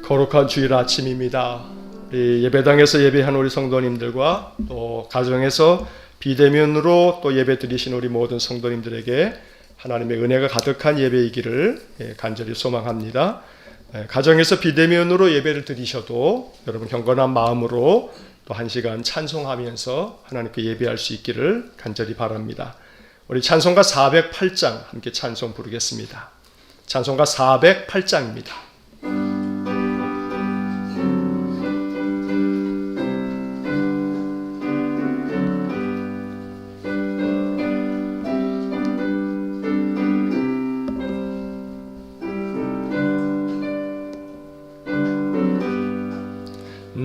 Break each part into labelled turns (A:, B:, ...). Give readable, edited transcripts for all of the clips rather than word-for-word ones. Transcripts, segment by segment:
A: 거룩한 주일 아침입니다. 우리 예배당에서 예배한 우리 성도님들과 또 가정에서 비대면으로 또 예배 드리신 우리 모든 성도님들에게 하나님의 은혜가 가득한 예배이기를 간절히 소망합니다. 가정에서 비대면으로 예배를 드리셔도 여러분 경건한 마음으로 또 한 시간 찬송하면서 하나님께 예배할 수 있기를 간절히 바랍니다. 우리 찬송가 408장 함께 찬송 부르겠습니다. 찬송가 408장입니다.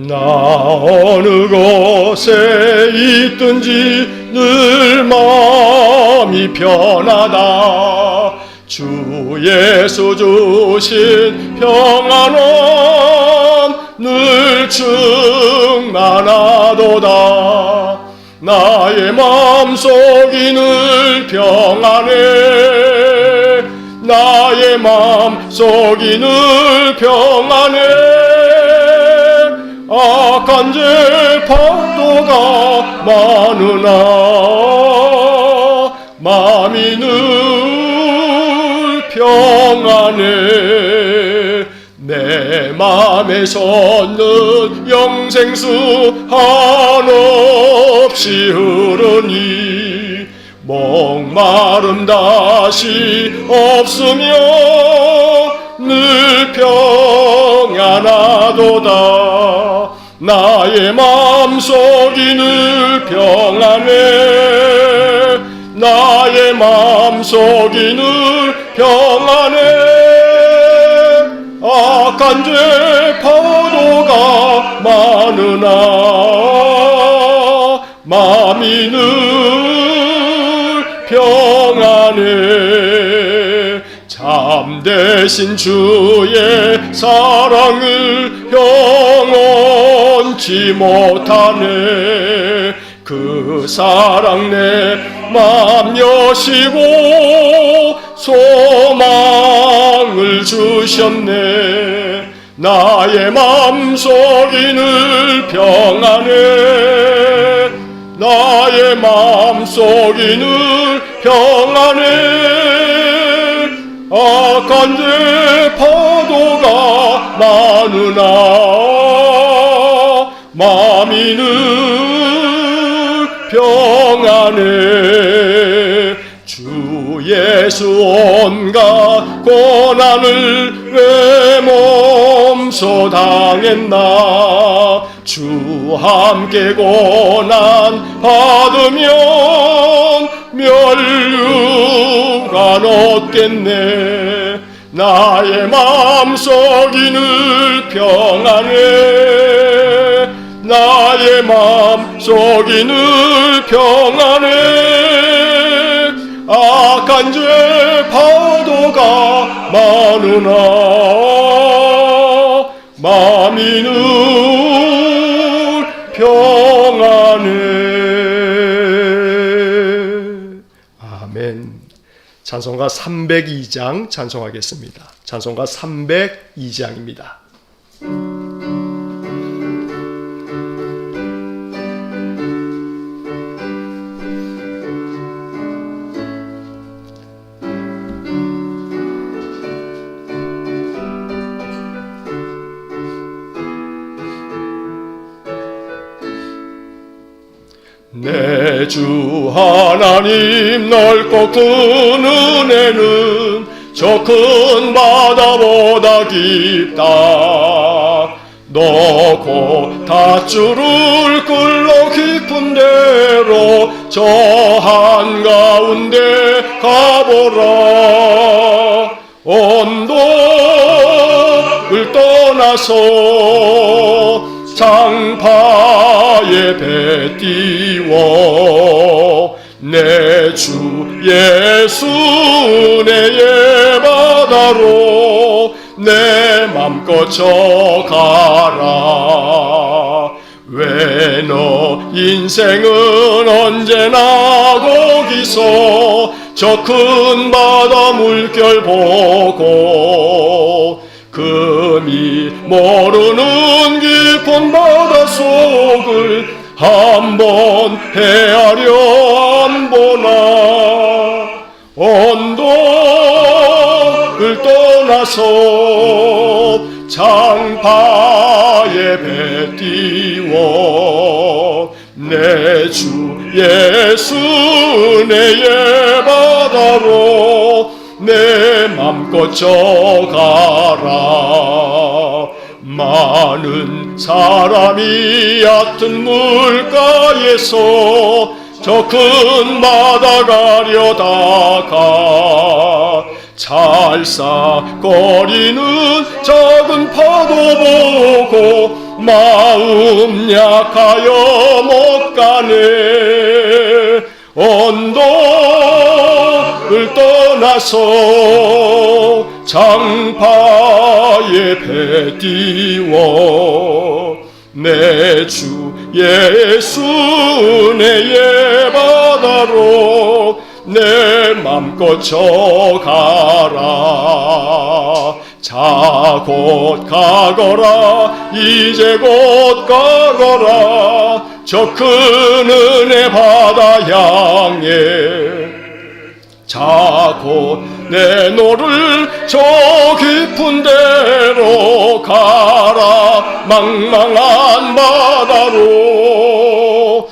A: 나 어느 곳에 있든지 늘 마음이 편하다. 주 예수 주신 평안은 늘 충만하도다. 나의 마음속이 늘 평안해. 나의 마음속이 늘 평안해. 악한 죄 파도가 많으나 마음이 늘 평안해. 내 맘에서는 영생수 한없이 흐르니 목마름 다시 없으며 늘 평안하도다. 나의 마음속이 늘 평안해. 나의 마음속이 늘 평안해. 악한 죄 파도가 많으나 마음이 늘 평안해. 참되신 주의 사랑을 영원치 못하네. 그 사랑 내 맘 여시고 소망을 주셨네. 나의 맘속이 늘 평안해. 나의 맘속이 늘 평안해. 악한 죄 파도가 많으나 마음이 늘 평안해. 주 예수 온갖 고난을 내 몸소 당했나. 주 함께 고난 받으면 멸류관 얻겠네. 나의 마음속이 늘 평안해. 나의 마음속이 늘 평안해. 악한 죄 파도가 많으나 마음이 늘 평안해. 아멘. 찬송가 302장 찬송하겠습니다. 찬송가 302장입니다. 내 주 하나님 넓고 큰 은혜는 저 큰 바다보다 깊다. 너 곧 닷줄을 끌러 깊은 데로 저 한가운데 가보라. 언덕을 떠나서 장파에 배 띄워 내 주 예수 은혜의 바다로 내 맘껏 져가라. 왜 너 인생은 언제나 거기서 저 큰 바다 물결 보고 금이 모르는 깊은 바닷속을 한번 헤아려 안 보나. 언덕을 떠나서 장파에 배 띄워 내 주 예수 은혜의 바다로 내 맘껏 져가라. 많은 사람이 얕은 물가에서 저 큰 바다 가려다가 찰싹거리는 작은 파도 보고 마음 약하여 못 가네. 언덕을 떠나서 장파에 배 띄워 내 주 예수 은혜의 바다로 내 맘껏 져가라. 자 곧 가거라. 이제 곧 가거라. 저 큰 은혜 바다 향해 자 곧 내 노를 저 깊은 데로 가라. 망망한 바다로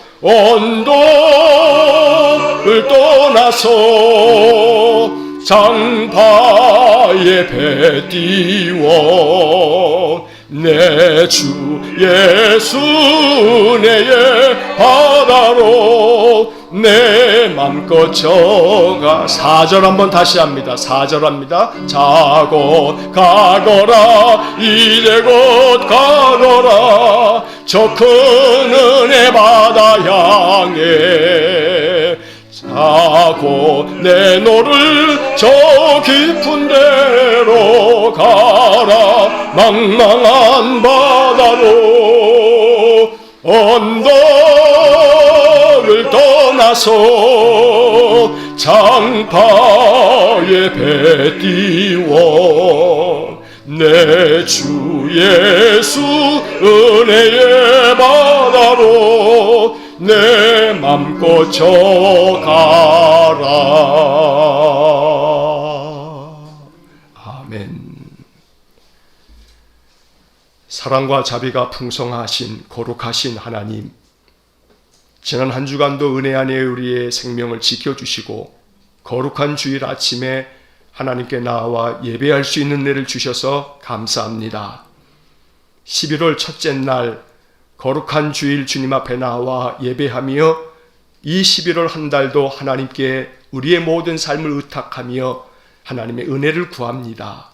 A: 언덕을 떠나서 장파에 배 띄워 내 주 예수 은혜의 바다로 내 맘껏 져가. 4절 한번 다시 합니다. 4절 합니다. 자 곧 가거라. 이제 곧 가거라. 저 큰 은혜 바다 향해 자 곧 내 노를 저 깊은 데로 가라. 망망한 바다로 언덕을 떠나서 장파에 배 띄워 내 주 예수 은혜의 바다로 내 맘껏 져가라. 아멘. 사랑과 자비가 풍성하신 거룩하신 하나님, 지난 한 주간도 은혜 안에 우리의 생명을 지켜주시고 거룩한 주일 아침에 하나님께 나와 예배할 수 있는 은혜를 주셔서 감사합니다. 11월 첫째 날 거룩한 주일 주님 앞에 나와 예배하며 이 11월 한 달도 하나님께 우리의 모든 삶을 의탁하며 하나님의 은혜를 구합니다.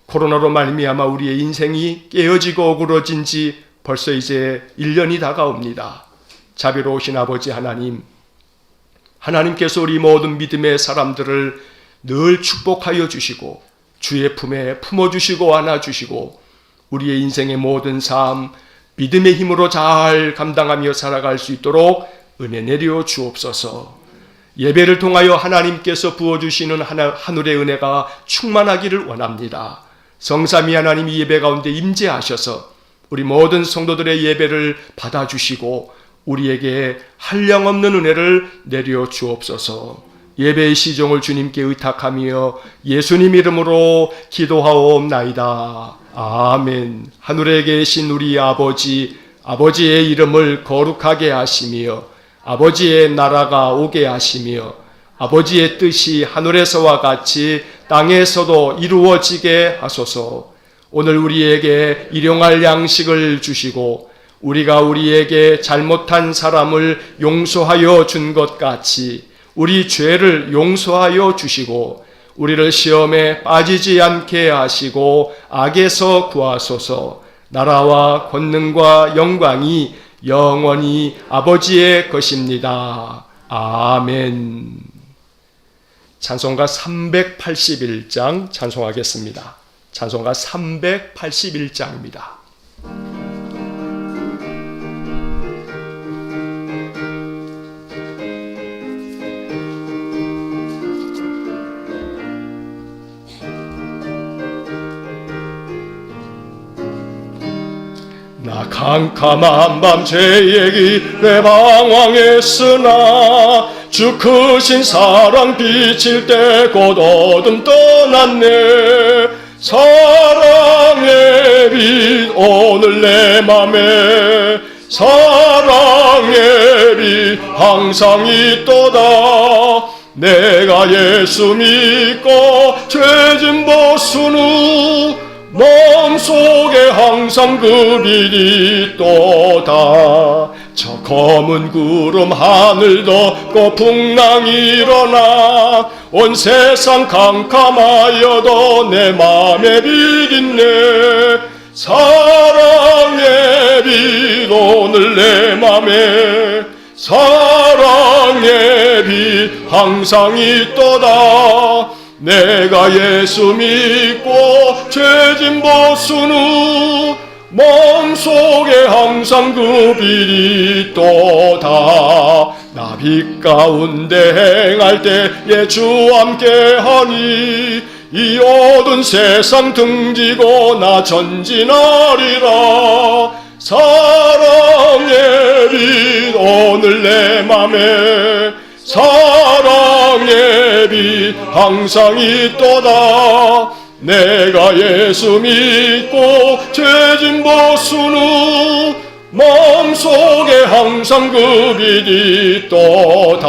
A: 코로나로 말미암아 우리의 인생이 깨어지고 어그러진 지 벌써 이제 1년이 다가옵니다. 자비로우신 아버지 하나님, 하나님께서 우리 모든 믿음의 사람들을 늘 축복하여 주시고 주의 품에 품어주시고 안아주시고 우리의 인생의 모든 삶 믿음의 힘으로 잘 감당하며 살아갈 수 있도록 은혜 내려 주옵소서. 예배를 통하여 하나님께서 부어주시는 하늘의 은혜가 충만하기를 원합니다. 성삼위 하나님이 예배 가운데 임재하셔서 우리 모든 성도들의 예배를 받아주시고 우리에게 한량없는 은혜를 내려 주옵소서. 예배의 시종을 주님께 의탁하며 예수님 이름으로 기도하옵나이다. 아멘. 하늘에 계신 우리 아버지, 아버지의 이름을 거룩하게 하시며 아버지의 나라가 오게 하시며 아버지의 뜻이 하늘에서와 같이 땅에서도 이루어지게 하소서. 오늘 우리에게 일용할 양식을 주시고 우리가 우리에게 잘못한 사람을 용서하여 준 것 같이 우리 죄를 용서하여 주시고 우리를 시험에 빠지지 않게 하시고 악에서 구하소서. 나라와 권능과 영광이 영원히 아버지의 것입니다. 아멘. 찬송가 381장 찬송하겠습니다. 찬송가 381장입니다. 캄캄한 밤 죄의 길에 방황했으나 주 크신 사랑 비칠 때 곧 어둠 떠났네. 사랑의 빛 오늘 내 맘에 사랑의 빛 항상 있도다. 내가 예수 믿고 죄진 벗은 후 마음속에 항상 그 빛이 있도다. 저 검은 구름 하늘 덮고 풍랑이 일어나 온 세상 캄캄하여도 내 맘에 빛 있네. 사랑의 빛 오늘 내 맘에 사랑의 빛 항상 있도다. 내가 예수 믿고 죄진 벗은 후 마음속에 항상 그 빛이 있도다. 나 빛 가운데 행할 때에 주 함께하니 이 어두운 세상 등지고 나 전진하리라. 사랑의 빛 오늘 내 맘에 사랑의 빛 항상 있도다. 내가 예수 믿고 죄진 벗은 후 마음속에 항상 그 빛이 있도다.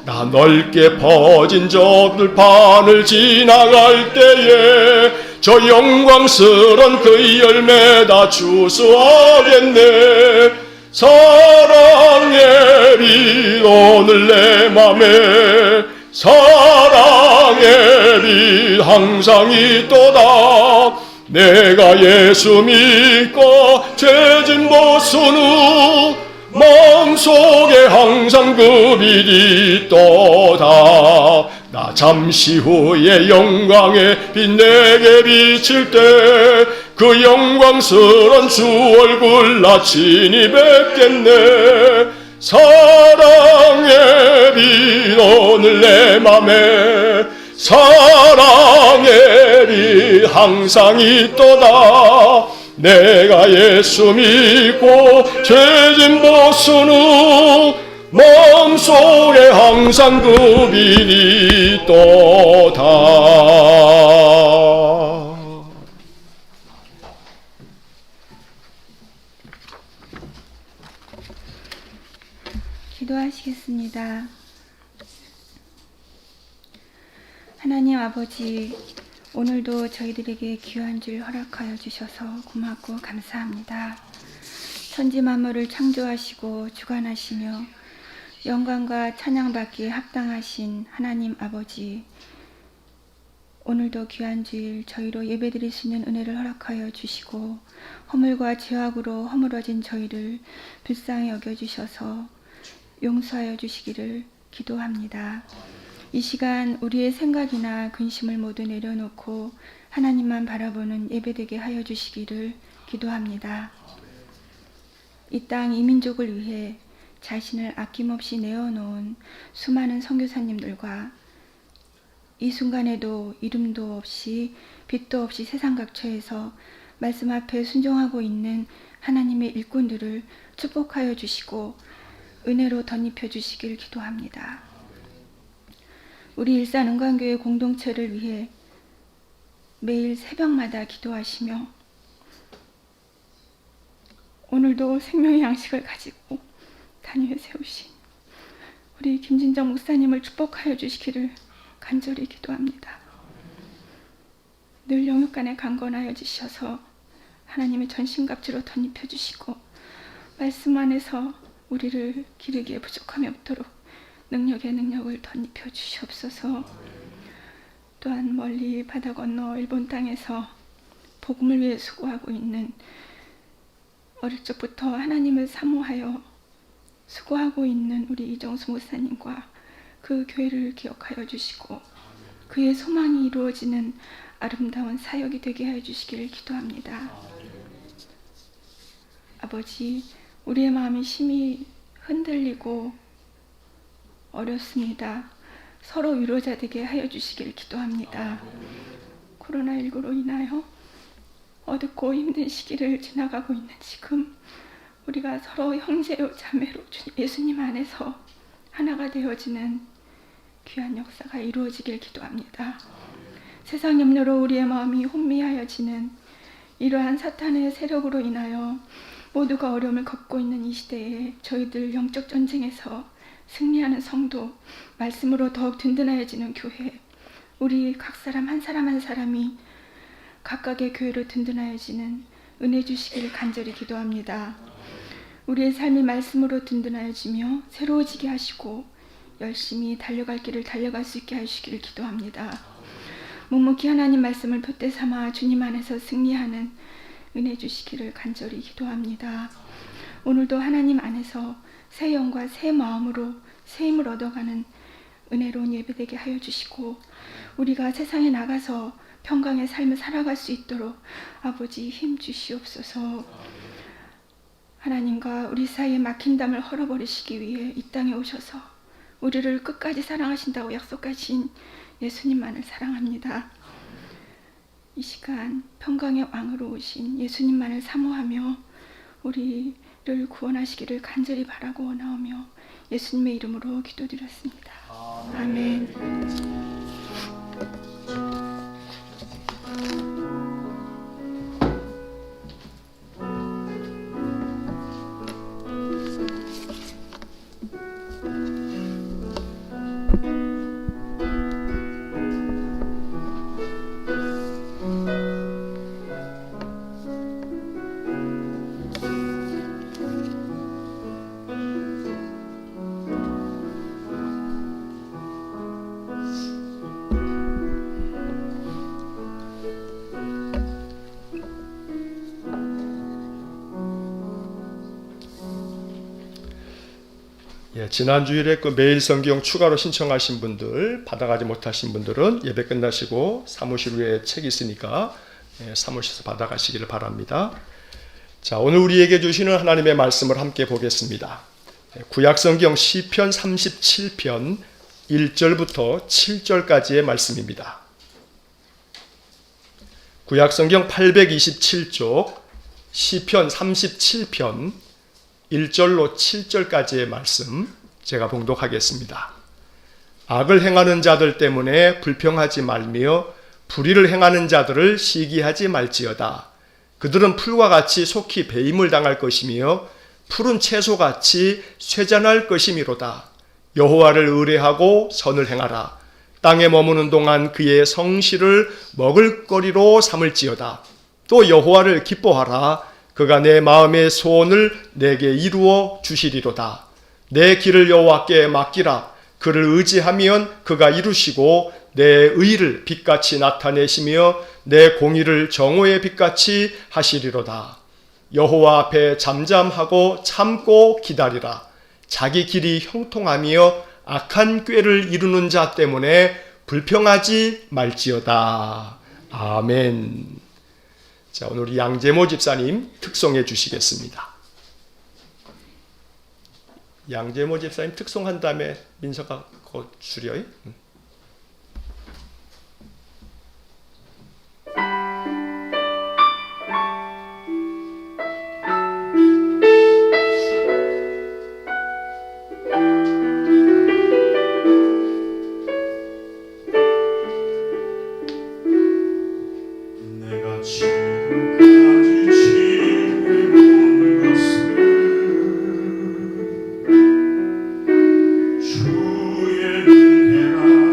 A: 나 넓게 퍼진 저 들판을 지나갈 때에 저 영광스런 그 열매 다 추수하겠네. 사랑의 빛 오늘 내 맘에 사랑의 빛 항상 있도다. 내가 예수 믿고 죄진 벗은 후 마음속에 항상 그 빛이 있도다. 나 잠시 후에 영광의 빛 내게 비칠 때 그 영광스런 주 얼굴 나 친히 뵙겠네. 사랑의 빛 오늘 내 맘에 사랑의 빛 항상 있도다. 내가 예수 믿고 죄진 벗은 후 마음속에 항상 그 빛이 있도다.
B: 기도하시겠습니다. 하나님 아버지, 오늘도 저희들에게 귀한 줄 허락하여 주셔서 고맙고 감사합니다. 천지 만물을 창조하시고 주관하시며 영광과 찬양받기에 합당하신 하나님 아버지, 오늘도 귀한 주일 저희로 예배드릴 수 있는 은혜를 허락하여 주시고 허물과 죄악으로 허물어진 저희를 불쌍히 여겨주셔서 용서하여 주시기를 기도합니다. 이 시간 우리의 생각이나 근심을 모두 내려놓고 하나님만 바라보는 예배되게 하여 주시기를 기도합니다. 이 땅 이민족을 위해 자신을 아낌없이 내어놓은 수많은 선교사님들과 이 순간에도 이름도 없이 빛도 없이 세상 각처에서 말씀 앞에 순종하고 있는 하나님의 일꾼들을 축복하여 주시고 은혜로 덧입혀 주시길 기도합니다. 우리 일산은광교회 공동체를 위해 매일 새벽마다 기도하시며 오늘도 생명의 양식을 가지고 단위에 세우신 우리 김진정 목사님을 축복하여 주시기를 간절히 기도합니다. 늘 영육간에 강건하여 주셔서 하나님의 전신갑주로 덧입혀 주시고 말씀 안에서 우리를 기르기에 부족함이 없도록 능력의 능력을 덧입혀 주시옵소서. 또한 멀리 바다 건너 일본 땅에서 복음을 위해 수고하고 있는 어릴 적부터 하나님을 사모하여 수고하고 있는 우리 이정수 목사님과 그 교회를 기억하여 주시고 그의 소망이 이루어지는 아름다운 사역이 되게 하여 주시기를 기도합니다. 아버지, 우리의 마음이 심히 흔들리고 어렵습니다. 서로 위로자 되게 하여 주시기를 기도합니다. 코로나19로 인하여 어둡고 힘든 시기를 지나가고 있는 지금 우리가 서로 형제요 자매로 예수님 안에서 하나가 되어지는 귀한 역사가 이루어지길 기도합니다. 세상 염려로 우리의 마음이 혼미하여지는 이러한 사탄의 세력으로 인하여 모두가 어려움을 겪고 있는 이 시대에 저희들 영적 전쟁에서 승리하는 성도, 말씀으로 더욱 든든해지는 교회, 우리 각 사람 한 사람 한 사람이 각각의 교회로 든든해지는 은혜 주시기를 간절히 기도합니다. 우리의 삶이 말씀으로 든든해지며 새로워지게 하시고 열심히 달려갈 길을 달려갈 수 있게 하시기를 기도합니다. 묵묵히 하나님 말씀을 돛대 삼아 주님 안에서 승리하는 은혜 주시기를 간절히 기도합니다. 오늘도 하나님 안에서 새 영과 새 마음으로 새 힘을 얻어가는 은혜로운 예배되게 하여 주시고 우리가 세상에 나가서 평강의 삶을 살아갈 수 있도록 아버지 힘 주시옵소서. 하나님과 우리 사이에 막힌 담을 헐어버리시기 위해 이 땅에 오셔서 우리를 끝까지 사랑하신다고 약속하신 예수님만을 사랑합니다. 이 시간 평강의 왕으로 오신 예수님만을 사모하며 우리를 구원하시기를 간절히 바라고 원하오며 예수님의 이름으로 기도드렸습니다. 아멘.
A: 지난 주일에 그 매일 성경 추가로 신청하신 분들, 받아가지 못하신 분들은 예배 끝나시고 사무실 위에 책이 있으니까 사무실에서 받아가시기를 바랍니다. 자, 오늘 우리에게 주시는 하나님의 말씀을 함께 보겠습니다. 구약 성경 시편 37편 1절부터 7절까지의 말씀입니다. 구약 성경 827쪽 시편 37편 1절로 7절까지의 말씀 제가 봉독하겠습니다. 악을 행하는 자들 때문에 불평하지 말며 불의를 행하는 자들을 시기하지 말지어다. 그들은 풀과 같이 속히 배임을 당할 것이며 푸른 채소같이 쇠잔할 것이미로다. 여호와를 의뢰하고 선을 행하라. 땅에 머무는 동안 그의 성실을 먹을거리로 삼을지어다. 또 여호와를 기뻐하라. 그가 내 마음의 소원을 내게 이루어 주시리로다. 내 길을 여호와께 맡기라. 그를 의지하면 그가 이루시고 내 의를 빛같이 나타내시며 내 공의를 정오의 빛같이 하시리로다. 여호와 앞에 잠잠하고 참고 기다리라. 자기 길이 형통하며 악한 꾀를 이루는 자 때문에 불평하지 말지어다. 아멘. 자, 오늘 우리 양재모 집사님 특송해 주시겠습니다. 양재모 집사님 특송한 다음에 민서가 곧 줄여요.
C: 주의 은혜라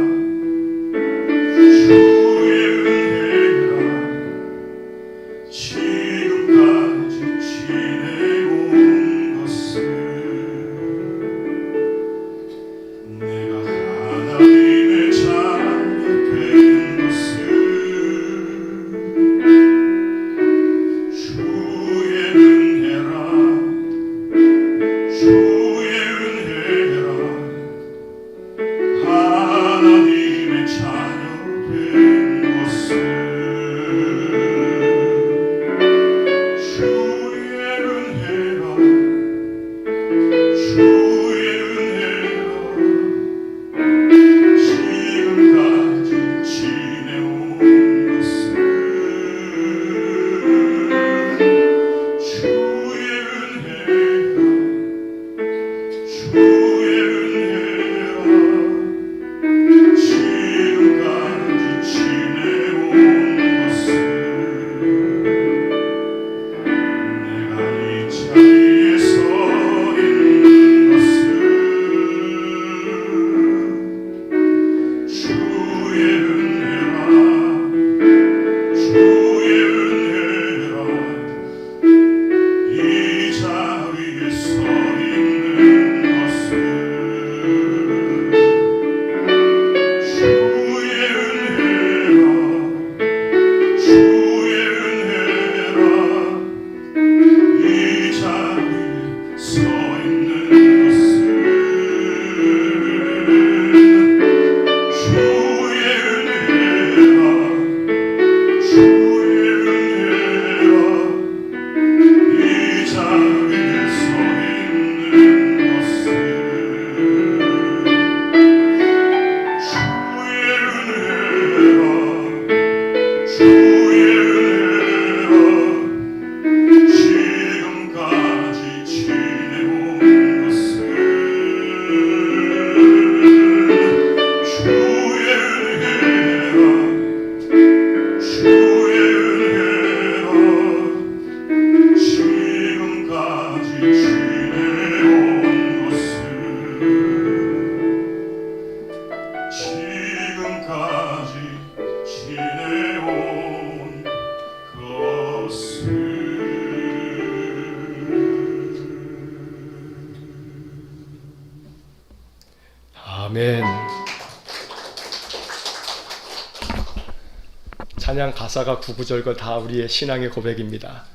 A: 찬양 가사가 구구절절 다 우리의 신앙의 고백입니다.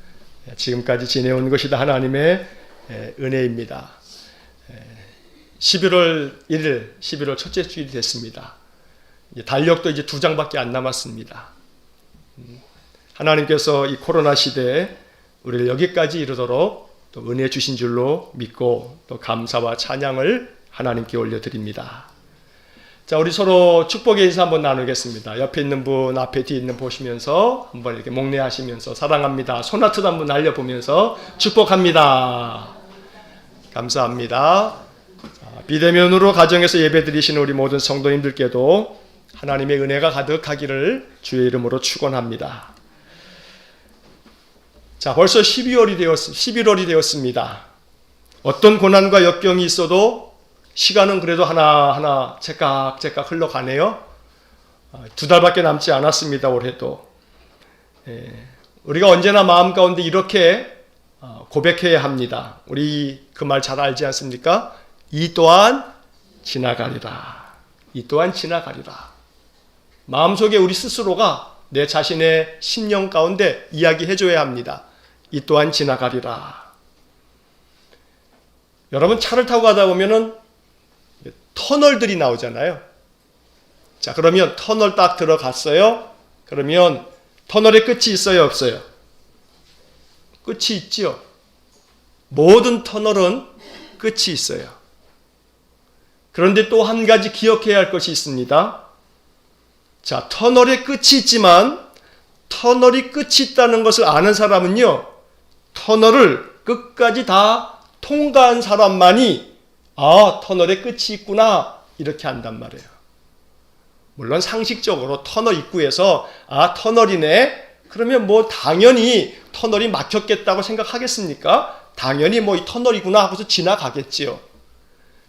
A: 지금까지 지내온 것이 다 하나님의 은혜입니다. 11월 1일, 11월 첫째 주일이 됐습니다. 달력도 이제 2장밖에 안 남았습니다. 하나님께서 이 코로나 시대에 우리를 여기까지 이르도록 또 은혜 주신 줄로 믿고 또 감사와 찬양을 하나님께 올려드립니다. 자, 우리 서로 축복의 인사 한번 나누겠습니다. 옆에 있는 분, 앞에 뒤에 있는 보시면서 한번 이렇게 목례하시면서 사랑합니다. 손아트도 한번 날려보면서 축복합니다. 감사합니다. 자, 비대면으로 가정에서 예배드리시는 우리 모든 성도님들께도 하나님의 은혜가 가득하기를 주의 이름으로 축원합니다. 자, 벌써 11월이 되었습니다. 어떤 고난과 역경이 있어도 시간은 그래도 하나하나 제깍제깍 흘러가네요. 2달밖에 남지 않았습니다. 올해도. 우리가 언제나 마음 가운데 이렇게 고백해야 합니다. 우리 그 말 잘 알지 않습니까? 이 또한 지나가리라. 이 또한 지나가리라. 마음속에 우리 스스로가 내 자신의 심령 가운데 이야기해줘야 합니다. 이 또한 지나가리라. 여러분, 차를 타고 가다 보면은 터널들이 나오잖아요. 자, 그러면 터널 딱 들어갔어요. 그러면 터널의 끝이 있어요, 없어요? 끝이 있지요. 모든 터널은 끝이 있어요. 그런데 또 한 가지 기억해야 할 것이 있습니다. 자, 터널의 끝이 있지만 터널이 끝이 있다는 것을 아는 사람은요, 터널을 끝까지 다 통과한 사람만이 터널의 끝이 있구나 이렇게 한단 말이에요. 물론 상식적으로 터널 입구에서 터널이네 그러면 뭐 당연히 터널이 막혔겠다고 생각하겠습니까? 당연히 이 터널이구나 하고서 지나가겠지요.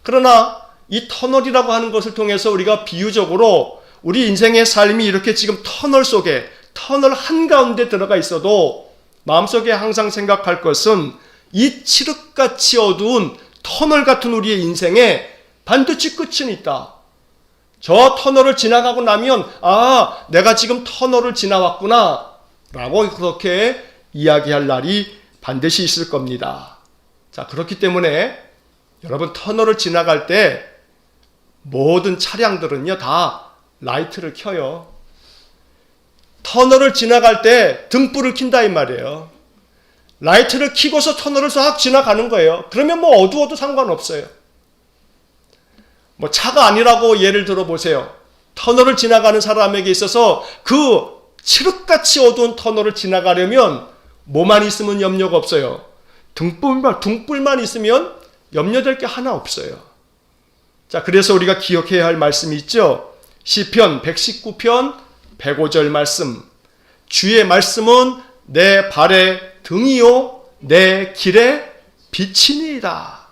A: 그러나 이 터널이라고 하는 것을 통해서 우리가 비유적으로 우리 인생의 삶이 이렇게 지금 터널 속에 터널 한가운데 들어가 있어도 마음속에 항상 생각할 것은 이 칠흑같이 어두운 터널 같은 우리의 인생에 반드시 끝은 있다. 저 터널을 지나가고 나면 내가 지금 터널을 지나왔구나 라고 그렇게 이야기할 날이 반드시 있을 겁니다. 자, 그렇기 때문에 여러분 터널을 지나갈 때 모든 차량들은요 다 라이트를 켜요. 터널을 지나갈 때 등불을 킨다 이 말이에요. 라이트를 켜고서 터널을 싹 지나가는 거예요. 그러면 어두워도 상관없어요. 차가 아니라고 예를 들어 보세요. 터널을 지나가는 사람에게 있어서 그 칠흑같이 어두운 터널을 지나가려면 뭐만 있으면 염려가 없어요. 등불만 있으면 염려될 게 하나 없어요. 자, 그래서 우리가 기억해야 할 말씀이 있죠. 시편 119편 105절 말씀. 주의 말씀은 내 발의 등이요 내 길의 빛이니이다.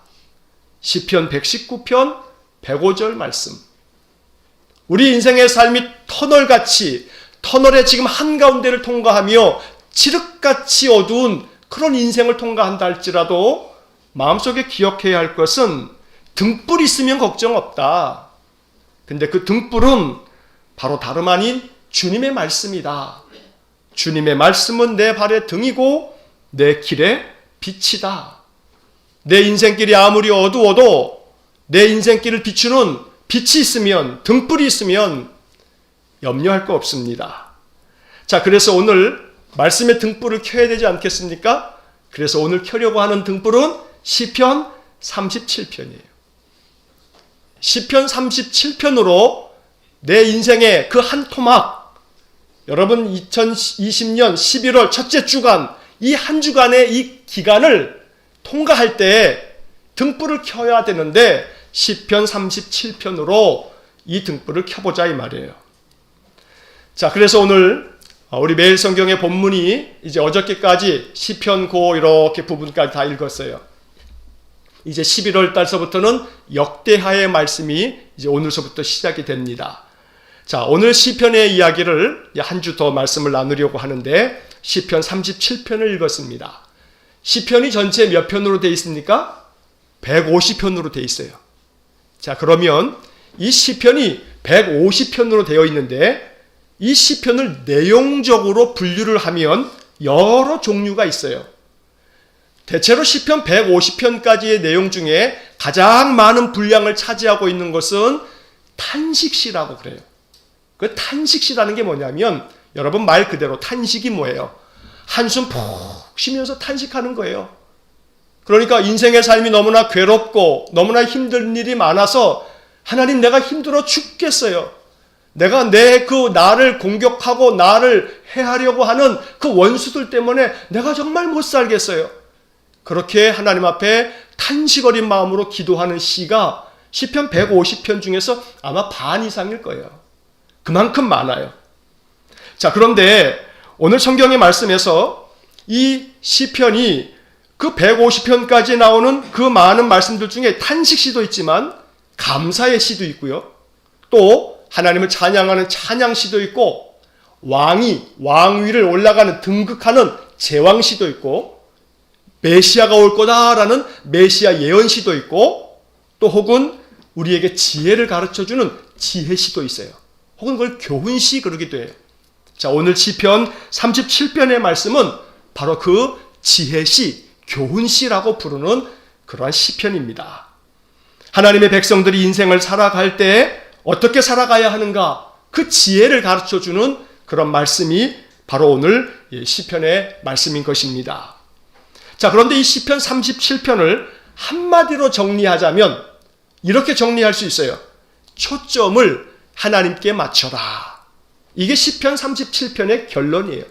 A: 시편 119편 105절 말씀. 우리 인생의 삶이 터널같이 터널의 지금 한가운데를 통과하며 칠흑같이 어두운 그런 인생을 통과한다 할지라도 마음속에 기억해야 할 것은 등불이 있으면 걱정 없다. 근데 그 등불은 바로 다름 아닌 주님의 말씀이다. 주님의 말씀은 내 발의 등이고 내 길의 빛이다. 내 인생길이 아무리 어두워도 내 인생길을 비추는 빛이 있으면, 등불이 있으면 염려할 거 없습니다. 자, 그래서 오늘 말씀의 등불을 켜야 되지 않겠습니까? 그래서 오늘 켜려고 하는 등불은 시편 37편이에요. 시편 37편으로 내 인생의 그 한 토막, 여러분 2020년 11월 첫째 주간, 이 한 주간의 이 기간을 통과할 때 등불을 켜야 되는데 시편 37편으로 이 등불을 켜보자 이 말이에요. 자, 그래서 오늘 우리 매일 성경의 본문이 이제 어저께까지 시편 고 이렇게 부분까지 다 읽었어요. 이제 11월 달서부터는 역대하의 말씀이 이제 오늘서부터 시작이 됩니다. 자, 오늘 시편의 이야기를 한 주 더 말씀을 나누려고 하는데 시편 37편을 읽었습니다. 시편이 전체 몇 편으로 되어 있습니까? 150편으로 되어 있어요. 자, 그러면 이 시편이 150편으로 되어 있는데 이 시편을 내용적으로 분류를 하면 여러 종류가 있어요. 대체로 시편 150편까지의 내용 중에 가장 많은 분량을 차지하고 있는 것은 탄식시라고 그래요. 그 탄식시라는 게 뭐냐면 여러분 말 그대로 탄식이 뭐예요? 한숨 푹 쉬면서 탄식하는 거예요. 그러니까 인생의 삶이 너무나 괴롭고 너무나 힘든 일이 많아서 하나님 내가 힘들어 죽겠어요. 내가 나를 공격하고 나를 해하려고 하는 그 원수들 때문에 내가 정말 못 살겠어요. 그렇게 하나님 앞에 탄식 어린 마음으로 기도하는 시가 시편 150편 중에서 아마 반 이상일 거예요. 그만큼 많아요. 자, 그런데 오늘 성경의 말씀에서 이 시편이 그 150편까지 나오는 그 많은 말씀들 중에 탄식시도 있지만 감사의 시도 있고요. 또 하나님을 찬양하는 찬양시도 있고 왕 위를 올라가는 등극하는 제왕시도 있고 메시아가 올 거다라는 메시아 예언시도 있고 또 혹은 우리에게 지혜를 가르쳐주는 지혜시도 있어요. 혹은 그걸 교훈시 그러기도 해요. 자, 오늘 시편 37편의 말씀은 바로 그 지혜시, 교훈시라고 부르는 그러한 시편입니다. 하나님의 백성들이 인생을 살아갈 때 어떻게 살아가야 하는가 그 지혜를 가르쳐주는 그런 말씀이 바로 오늘 시편의 말씀인 것입니다. 자, 그런데 이 시편 37편을 한마디로 정리하자면 이렇게 정리할 수 있어요. 초점을 하나님께 맞춰라. 이게 시편 37편의 결론이에요.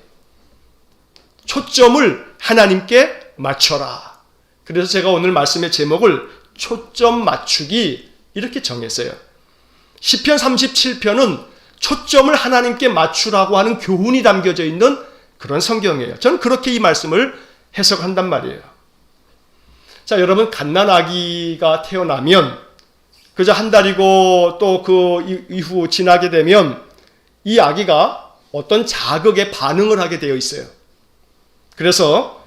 A: 초점을 하나님께 맞춰라. 그래서 제가 오늘 말씀의 제목을 초점 맞추기 이렇게 정했어요. 시편 37편은 초점을 하나님께 맞추라고 하는 교훈이 담겨져 있는 그런 성경이에요. 저는 그렇게 이 말씀을 해석한단 말이에요. 자, 여러분 갓난아기가 태어나면 그저 한 달이고 또 그 이후 지나게 되면 이 아기가 어떤 자극에 반응을 하게 되어 있어요. 그래서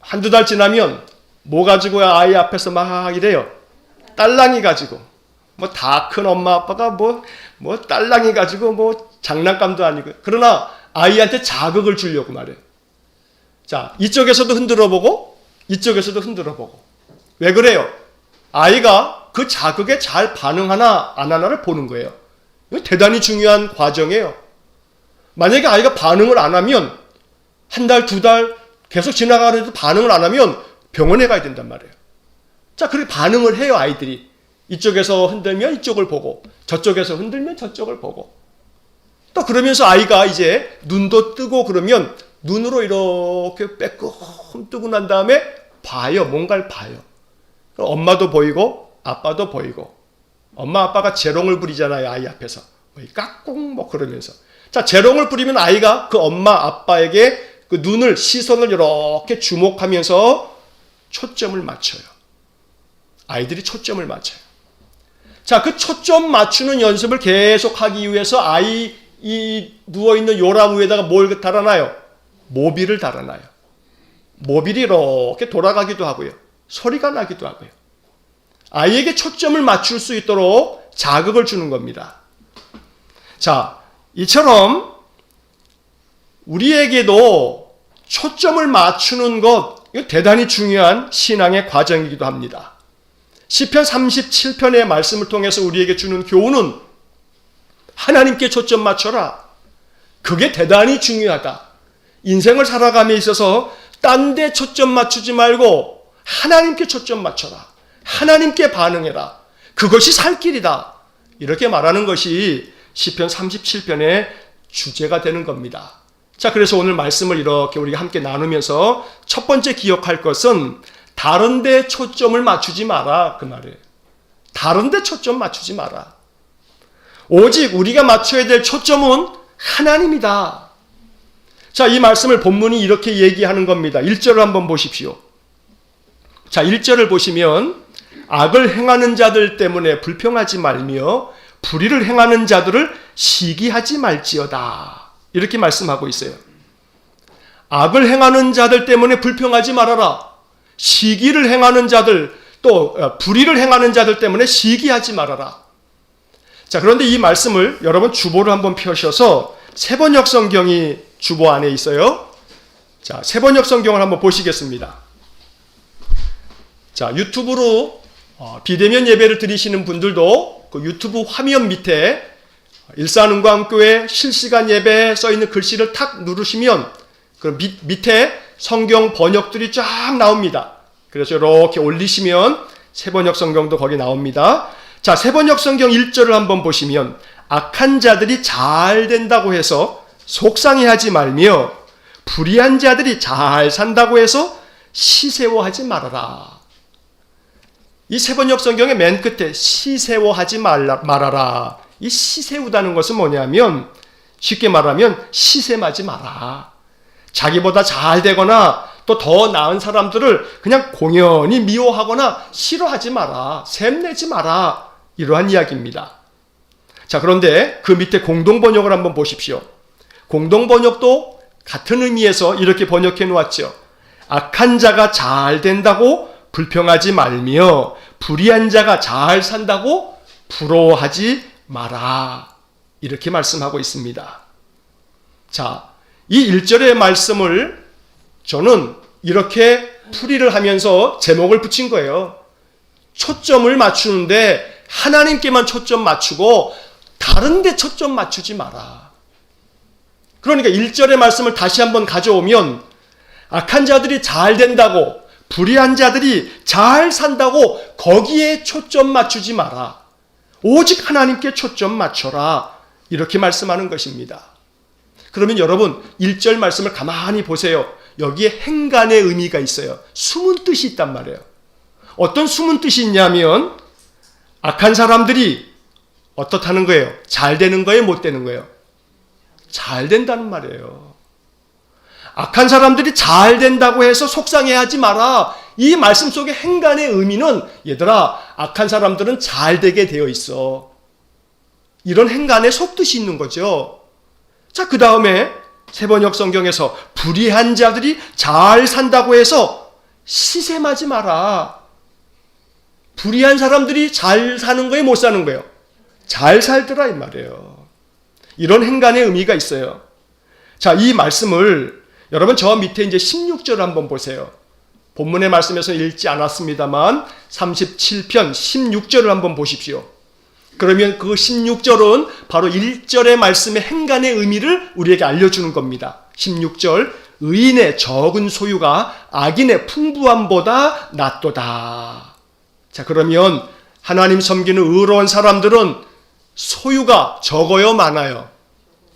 A: 한두 달 지나면 뭐 가지고 아이 앞에서 막 이래요. 딸랑이 가지고 뭐 다 큰 엄마 아빠가 뭐 딸랑이 가지고 뭐 장난감도 아니고 그러나 아이한테 자극을 주려고 말해요. 자, 이쪽에서도 흔들어 보고 이쪽에서도 흔들어 보고 왜 그래요? 아이가 그 자극에 잘 반응하나 안 하나를 보는 거예요. 이거 대단히 중요한 과정이에요. 만약에 아이가 반응을 안 하면 한 달, 두 달 계속 지나가는데도 반응을 안 하면 병원에 가야 된단 말이에요. 자, 그렇게 반응을 해요, 아이들이. 이쪽에서 흔들면 이쪽을 보고 저쪽에서 흔들면 저쪽을 보고 또 그러면서 아이가 이제 눈도 뜨고 그러면 눈으로 이렇게 빼끔 뜨고 난 다음에 봐요. 뭔가를 봐요. 엄마도 보이고 아빠도 보이고 엄마 아빠가 재롱을 부리잖아요. 아이 앞에서 깍꿍 뭐 그러면서 자, 재롱을 부리면 아이가 그 엄마 아빠에게 그 눈을 시선을 이렇게 주목하면서 초점을 맞춰요. 아이들이 초점을 맞춰요. 자, 그 초점 맞추는 연습을 계속 하기 위해서 아이 이 누워있는 요람 위에다가 뭘 달아놔요? 모빌을 달아놔요. 모빌이 이렇게 돌아가기도 하고요. 소리가 나기도 하고요. 아이에게 초점을 맞출 수 있도록 자극을 주는 겁니다. 자, 이처럼 우리에게도 초점을 맞추는 것, 이거 대단히 중요한 신앙의 과정이기도 합니다. 시편 37편의 말씀을 통해서 우리에게 주는 교훈은 하나님께 초점 맞춰라. 그게 대단히 중요하다. 인생을 살아감에 있어서 딴 데 초점 맞추지 말고 하나님께 초점 맞춰라. 하나님께 반응해라. 그것이 살 길이다. 이렇게 말하는 것이 시편 37편의 주제가 되는 겁니다. 자, 그래서 오늘 말씀을 이렇게 우리가 함께 나누면서 첫 번째 기억할 것은 다른 데 초점을 맞추지 마라 그 말이에요. 다른 데 초점 맞추지 마라. 오직 우리가 맞춰야 될 초점은 하나님이다. 자, 이 말씀을 본문이 이렇게 얘기하는 겁니다. 1절을 한번 보십시오. 자, 1절을 보시면 악을 행하는 자들 때문에 불평하지 말며 불의를 행하는 자들을 시기하지 말지어다. 이렇게 말씀하고 있어요. 악을 행하는 자들 때문에 불평하지 말아라. 시기를 행하는 자들 또 불의를 행하는 자들 때문에 시기하지 말아라. 자, 그런데 이 말씀을 여러분 주보를 한번 펴셔서 세번역 성경이 주보 안에 있어요. 자, 세번역 성경을 한번 보시겠습니다. 자, 유튜브로 비대면 예배를 드리시는 분들도 그 유튜브 화면 밑에 일산은광교회 실시간 예배 써있는 글씨를 탁 누르시면 그 밑에 성경 번역들이 쫙 나옵니다. 그래서 이렇게 올리시면 세번역 성경도 거기 나옵니다. 자, 세번역 성경 1절을 한번 보시면 악한 자들이 잘 된다고 해서 속상해하지 말며 불의한 자들이 잘 산다고 해서 시세워하지 말아라. 이 세번역 성경의 맨 끝에 시세워하지 말아라. 이 시세우다는 것은 뭐냐면 쉽게 말하면 시샘하지 마라. 자기보다 잘 되거나 또 더 나은 사람들을 그냥 공연히 미워하거나 싫어하지 마라. 샘내지 마라. 이러한 이야기입니다. 자, 그런데 그 밑에 공동번역을 한번 보십시오. 공동번역도 같은 의미에서 이렇게 번역해 놓았죠. 악한 자가 잘 된다고 불평하지 말며 불의한 자가 잘 산다고 부러워하지 마라. 이렇게 말씀하고 있습니다. 자, 이 1절의 말씀을 저는 이렇게 풀이를 하면서 제목을 붙인 거예요. 초점을 맞추는데 하나님께만 초점 맞추고 다른 데 초점 맞추지 마라. 그러니까 1절의 말씀을 다시 한번 가져오면 악한 자들이 잘 된다고 불의한 자들이 잘 산다고 거기에 초점 맞추지 마라. 오직 하나님께 초점 맞춰라. 이렇게 말씀하는 것입니다. 그러면 여러분 1절 말씀을 가만히 보세요. 여기에 행간의 의미가 있어요. 숨은 뜻이 있단 말이에요. 어떤 숨은 뜻이 있냐면 악한 사람들이 어떻다는 거예요? 잘 되는 거예요? 못 되는 거예요? 잘 된다는 말이에요. 악한 사람들이 잘 된다고 해서 속상해하지 마라. 이 말씀 속의 행간의 의미는 얘들아, 악한 사람들은 잘 되게 되어 있어. 이런 행간의 속뜻이 있는 거죠. 자, 그 다음에 세번역 성경에서 불의한 자들이 잘 산다고 해서 시샘하지 마라. 불의한 사람들이 잘 사는 거예요? 못 사는 거예요? 잘 살더라 이 말이에요. 이런 행간의 의미가 있어요. 자, 이 말씀을 여러분 저 밑에 이제 16절 한번 보세요. 본문의 말씀에서 읽지 않았습니다만 37편 16절을 한번 보십시오. 그러면 그 16절은 바로 1절의 말씀의 행간의 의미를 우리에게 알려주는 겁니다. 16절, 의인의 적은 소유가 악인의 풍부함보다 낫도다. 자, 그러면 하나님 섬기는 의로운 사람들은 소유가 적어요, 많아요?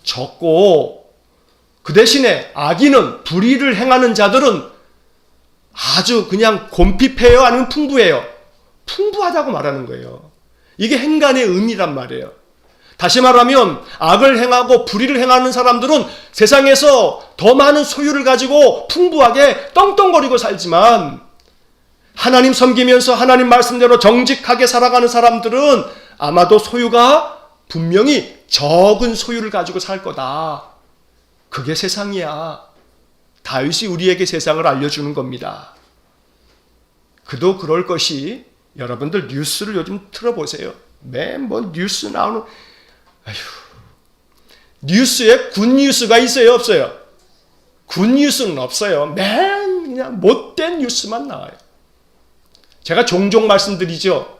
A: 적고, 그 대신에 악인은, 불의를 행하는 자들은 아주 그냥 곰핍해요, 아니면 풍부해요? 풍부하다고 말하는 거예요. 이게 행간의 의미란 말이에요. 다시 말하면 악을 행하고 불의를 행하는 사람들은 세상에서 더 많은 소유를 가지고 풍부하게 떵떵거리고 살지만 하나님 섬기면서 하나님 말씀대로 정직하게 살아가는 사람들은 아마도 소유가 분명히 적은 소유를 가지고 살 거다. 그게 세상이야. 다윗이 우리에게 세상을 알려주는 겁니다. 그도 그럴 것이 여러분들 뉴스를 요즘 틀어보세요. 매번 뉴스 나오는 뉴스에 굿뉴스가 있어요, 없어요? 굿뉴스는 없어요. 맨 그냥 못된 뉴스만 나와요. 제가 종종 말씀드리죠.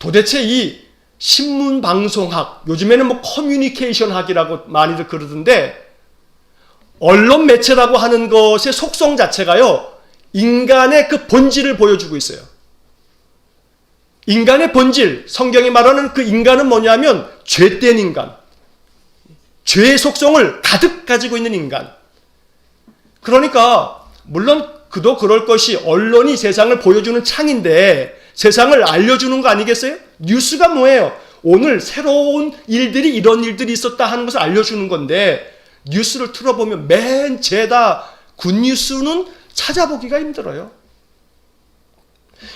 A: 도대체 이 신문방송학, 요즘에는 뭐 커뮤니케이션학이라고 많이들 그러던데 언론 매체라고 하는 것의 속성 자체가요, 인간의 그 본질을 보여주고 있어요. 인간의 본질, 성경이 말하는 그 인간은 뭐냐면 죄된 인간, 죄의 속성을 가득 가지고 있는 인간. 그러니까 물론 그도 그럴 것이 언론이 세상을 보여주는 창인데 세상을 알려주는 거 아니겠어요? 뉴스가 뭐예요? 오늘 새로운 일들이 이런 일들이 있었다 하는 것을 알려주는 건데 뉴스를 틀어보면 맨 죄다 굿뉴스는 찾아보기가 힘들어요.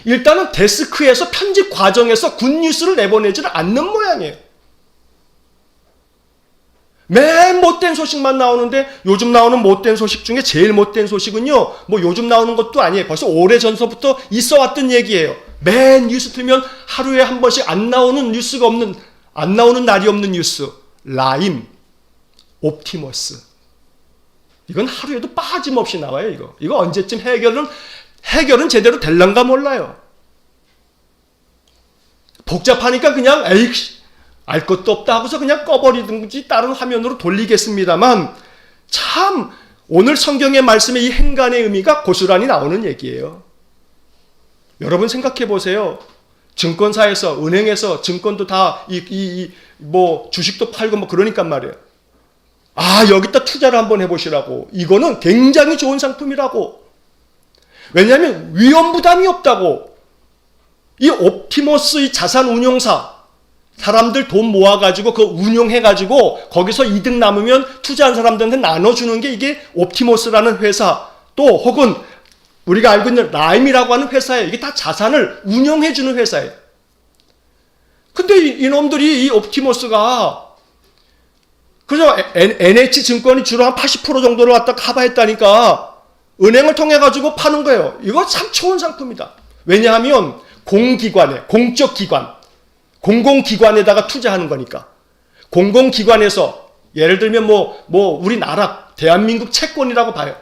A: 일단은 데스크에서 편집 과정에서 굿뉴스를 내보내지를 않는 모양이에요. 맨 못된 소식만 나오는데 요즘 나오는 못된 소식 중에 제일 못된 소식은요, 뭐 요즘 나오는 것도 아니에요. 벌써 오래전서부터 있어 왔던 얘기예요. 맨 뉴스 틀면 하루에 한 번씩 안 나오는 뉴스가 없는 안 나오는 날이 없는 뉴스. 라임, 옵티머스. 이건 하루에도 빠짐없이 나와요. 이거 언제쯤 해결은 제대로 될런가 몰라요. 복잡하니까 그냥 에이 알 것도 없다 하고서 그냥 꺼버리든지 다른 화면으로 돌리겠습니다만, 참 오늘 성경의 말씀의 이 행간의 의미가 고스란히 나오는 얘기예요. 여러분 생각해 보세요. 증권사에서, 은행에서 증권도 다 뭐 주식도 팔고 뭐 그러니까 말이에요. 아, 여기다 투자를 한번 해보시라고. 이거는 굉장히 좋은 상품이라고. 왜냐하면 위험 부담이 없다고. 이 옵티머스 이 자산 운용사, 사람들 돈 모아가지고 그거 운용해가지고 거기서 이득 남으면 투자한 사람들한테 나눠주는 게 이게 옵티머스라는 회사, 또 혹은 우리가 알고 있는 라임이라고 하는 회사예요. 이게 다 자산을 운용해주는 회사예요. 근데 이놈들이 이 옵티머스가 그죠? NH증권이 주로 한 80% 정도를 갖다 커버했다니까 은행을 통해 가지고 파는 거예요. 이거 참 좋은 상품이다. 왜냐하면 공기관에, 공적 기관, 공공기관에다가 투자하는 거니까. 공공기관에서 예를 들면 뭐 우리나라 대한민국 채권이라고 봐요.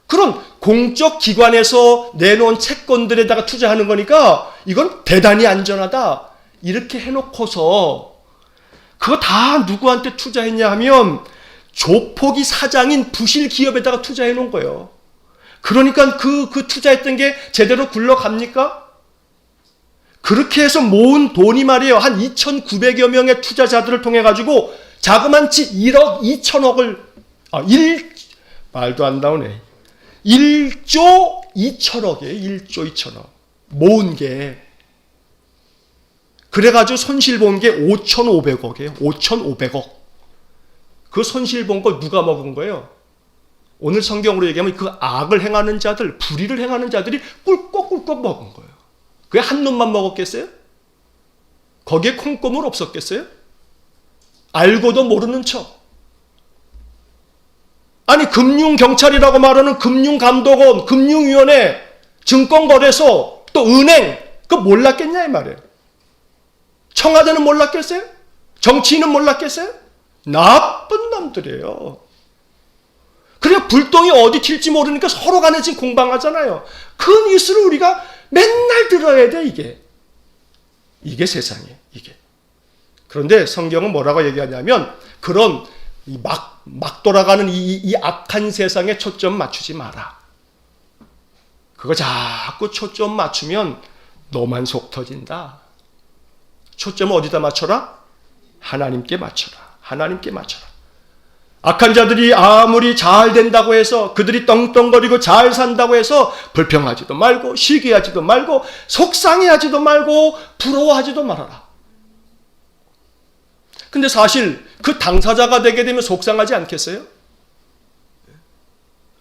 A: 그런 공적 기관에서 내놓은 채권들에다가 투자하는 거니까 이건 대단히 안전하다. 이렇게 해놓고서 그거 다 누구한테 투자했냐 하면 조폭이 사장인 부실 기업에다가 투자해 놓은 거예요. 그러니까 그 투자했던 게 제대로 굴러갑니까? 그렇게 해서 모은 돈이 말이에요. 한 2,900여 명의 투자자들을 통해 가지고 자그만치 1억 2천억을 말도 안 나오네. 1조 2천억이에요. 1조 2천억. 모은 게. 그래가지고 손실 본 게 5,500억이에요. 5,500억. 그 손실 본 거 누가 먹은 거예요? 오늘 성경으로 얘기하면 그 악을 행하는 자들, 불의를 행하는 자들이 꿀꺽꿀꺽 먹은 거예요. 그게 한 놈만 먹었겠어요? 거기에 콩고물 없었겠어요? 알고도 모르는 척. 아니 금융경찰이라고 말하는 금융감독원, 금융위원회, 증권거래소, 또 은행, 그거 몰랐겠냐 이 말이에요. 청와대는 몰랐겠어요? 정치인은 몰랐겠어요? 나쁜 놈들이에요. 그러니까 불똥이 어디 튈지 모르니까 서로 간에 지금 공방하잖아요. 그 뉴스를 우리가 맨날 들어야 돼, 이게. 이게 세상이에요, 이게. 그런데 성경은 뭐라고 얘기하냐면, 그런 막 돌아가는 이 악한 세상에 초점 맞추지 마라. 그거 자꾸 초점 맞추면 너만 속 터진다. 초점을 어디다 맞춰라? 하나님께 맞춰라. 하나님께 맞춰라. 악한 자들이 아무리 잘 된다고 해서, 그들이 떵떵거리고 잘 산다고 해서 불평하지도 말고 시기하지도 말고 속상해하지도 말고 부러워하지도 말아라. 근데 사실 그 당사자가 되게 되면 속상하지 않겠어요?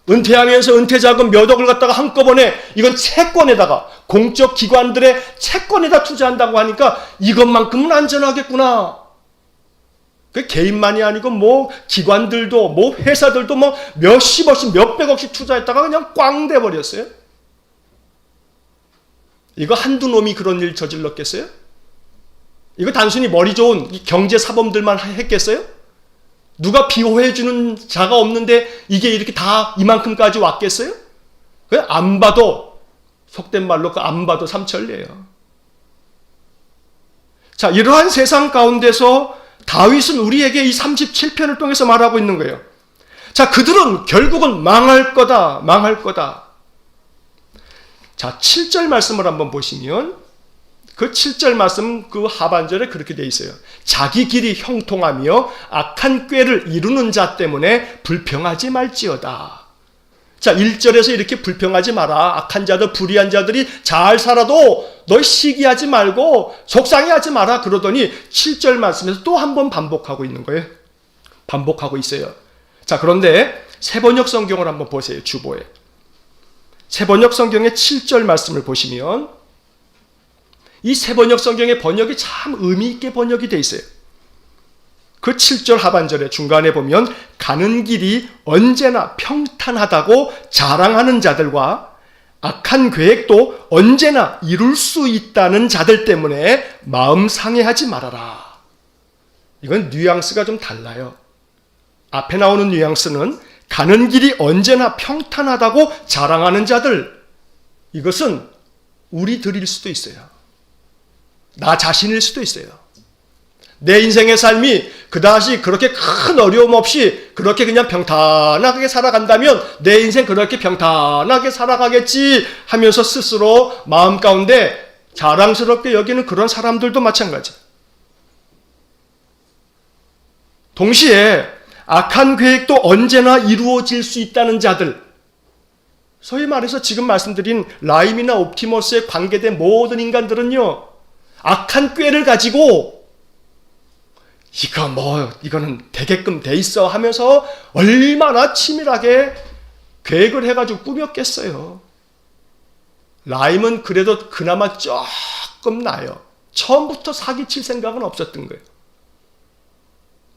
A: 은퇴하면서 은퇴자금 몇 억을 갖다가 한꺼번에 이건 채권에다가, 공적 기관들의 채권에다 투자한다고 하니까 이것만큼은 안전하겠구나. 그 개인만이 아니고 뭐 기관들도 뭐 회사들도 뭐 몇십억씩 몇백억씩 투자했다가 그냥 꽝 돼버렸어요. 이거 한두 놈이 그런 일 저질렀겠어요? 이거 단순히 머리 좋은 경제사범들만 했겠어요? 누가 비호해주는 자가 없는데 이게 이렇게 다 이만큼까지 왔겠어요? 안 봐도, 속된 말로 그 안 봐도 삼천리예요. 자, 이러한 세상 가운데서 다윗은 우리에게 이 37편을 통해서 말하고 있는 거예요. 자, 그들은 결국은 망할 거다, 망할 거다. 자, 7절 말씀을 한번 보시면 그 7절 말씀 그 하반절에 그렇게 돼 있어요. 자기 길이 형통하며 악한 꾀를 이루는 자 때문에 불평하지 말지어다. 자, 1절에서 이렇게 불평하지 마라. 악한 자들, 불의한 자들이 잘 살아도 너 시기하지 말고 속상해하지 마라. 그러더니 7절 말씀에서 또 한 번 반복하고 있는 거예요. 반복하고 있어요. 자, 그런데 새번역 성경을 한번 보세요. 주보에. 새번역 성경의 7절 말씀을 보시면 이 새번역 성경의 번역이 참 의미 있게 번역이 돼 있어요. 그 7절 하반절에 중간에 보면 가는 길이 언제나 평탄하다고 자랑하는 자들과 악한 계획도 언제나 이룰 수 있다는 자들 때문에 마음 상해하지 말아라. 이건 뉘앙스가 좀 달라요. 앞에 나오는 뉘앙스는 가는 길이 언제나 평탄하다고 자랑하는 자들, 이것은 우리들일 수도 있어요. 나 자신일 수도 있어요. 내 인생의 삶이 그다지 그렇게 큰 어려움 없이 그렇게 그냥 평탄하게 살아간다면 내 인생 그렇게 평탄하게 살아가겠지 하면서 스스로 마음 가운데 자랑스럽게 여기는 그런 사람들도 마찬가지. 동시에 악한 계획도 언제나 이루어질 수 있다는 자들, 소위 말해서 지금 말씀드린 라임이나 옵티머스에 관계된 모든 인간들은요, 악한 꾀를 가지고 이거는 되게끔 돼 있어 하면서 얼마나 치밀하게 계획을 해가지고 꾸몄겠어요. 라임은 그래도 그나마 조금 나아요. 처음부터 사기칠 생각은 없었던 거예요.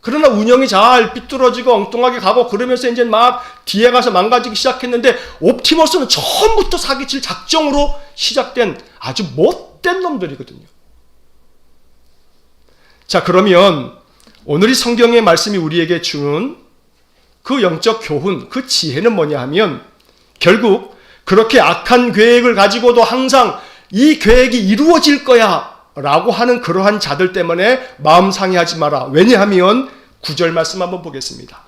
A: 그러나 운영이 잘 삐뚤어지고 엉뚱하게 가고 그러면서 이제 막 뒤에 가서 망가지기 시작했는데, 옵티머스는 처음부터 사기칠 작정으로 시작된 아주 못된 놈들이거든요. 자, 그러면 오늘 이 성경의 말씀이 우리에게 주는 그 영적 교훈, 그 지혜는 뭐냐 하면, 결국 그렇게 악한 계획을 가지고도 항상 이 계획이 이루어질 거야 라고 하는 그러한 자들 때문에 마음 상해하지 마라. 왜냐하면 9절 말씀 한번 보겠습니다.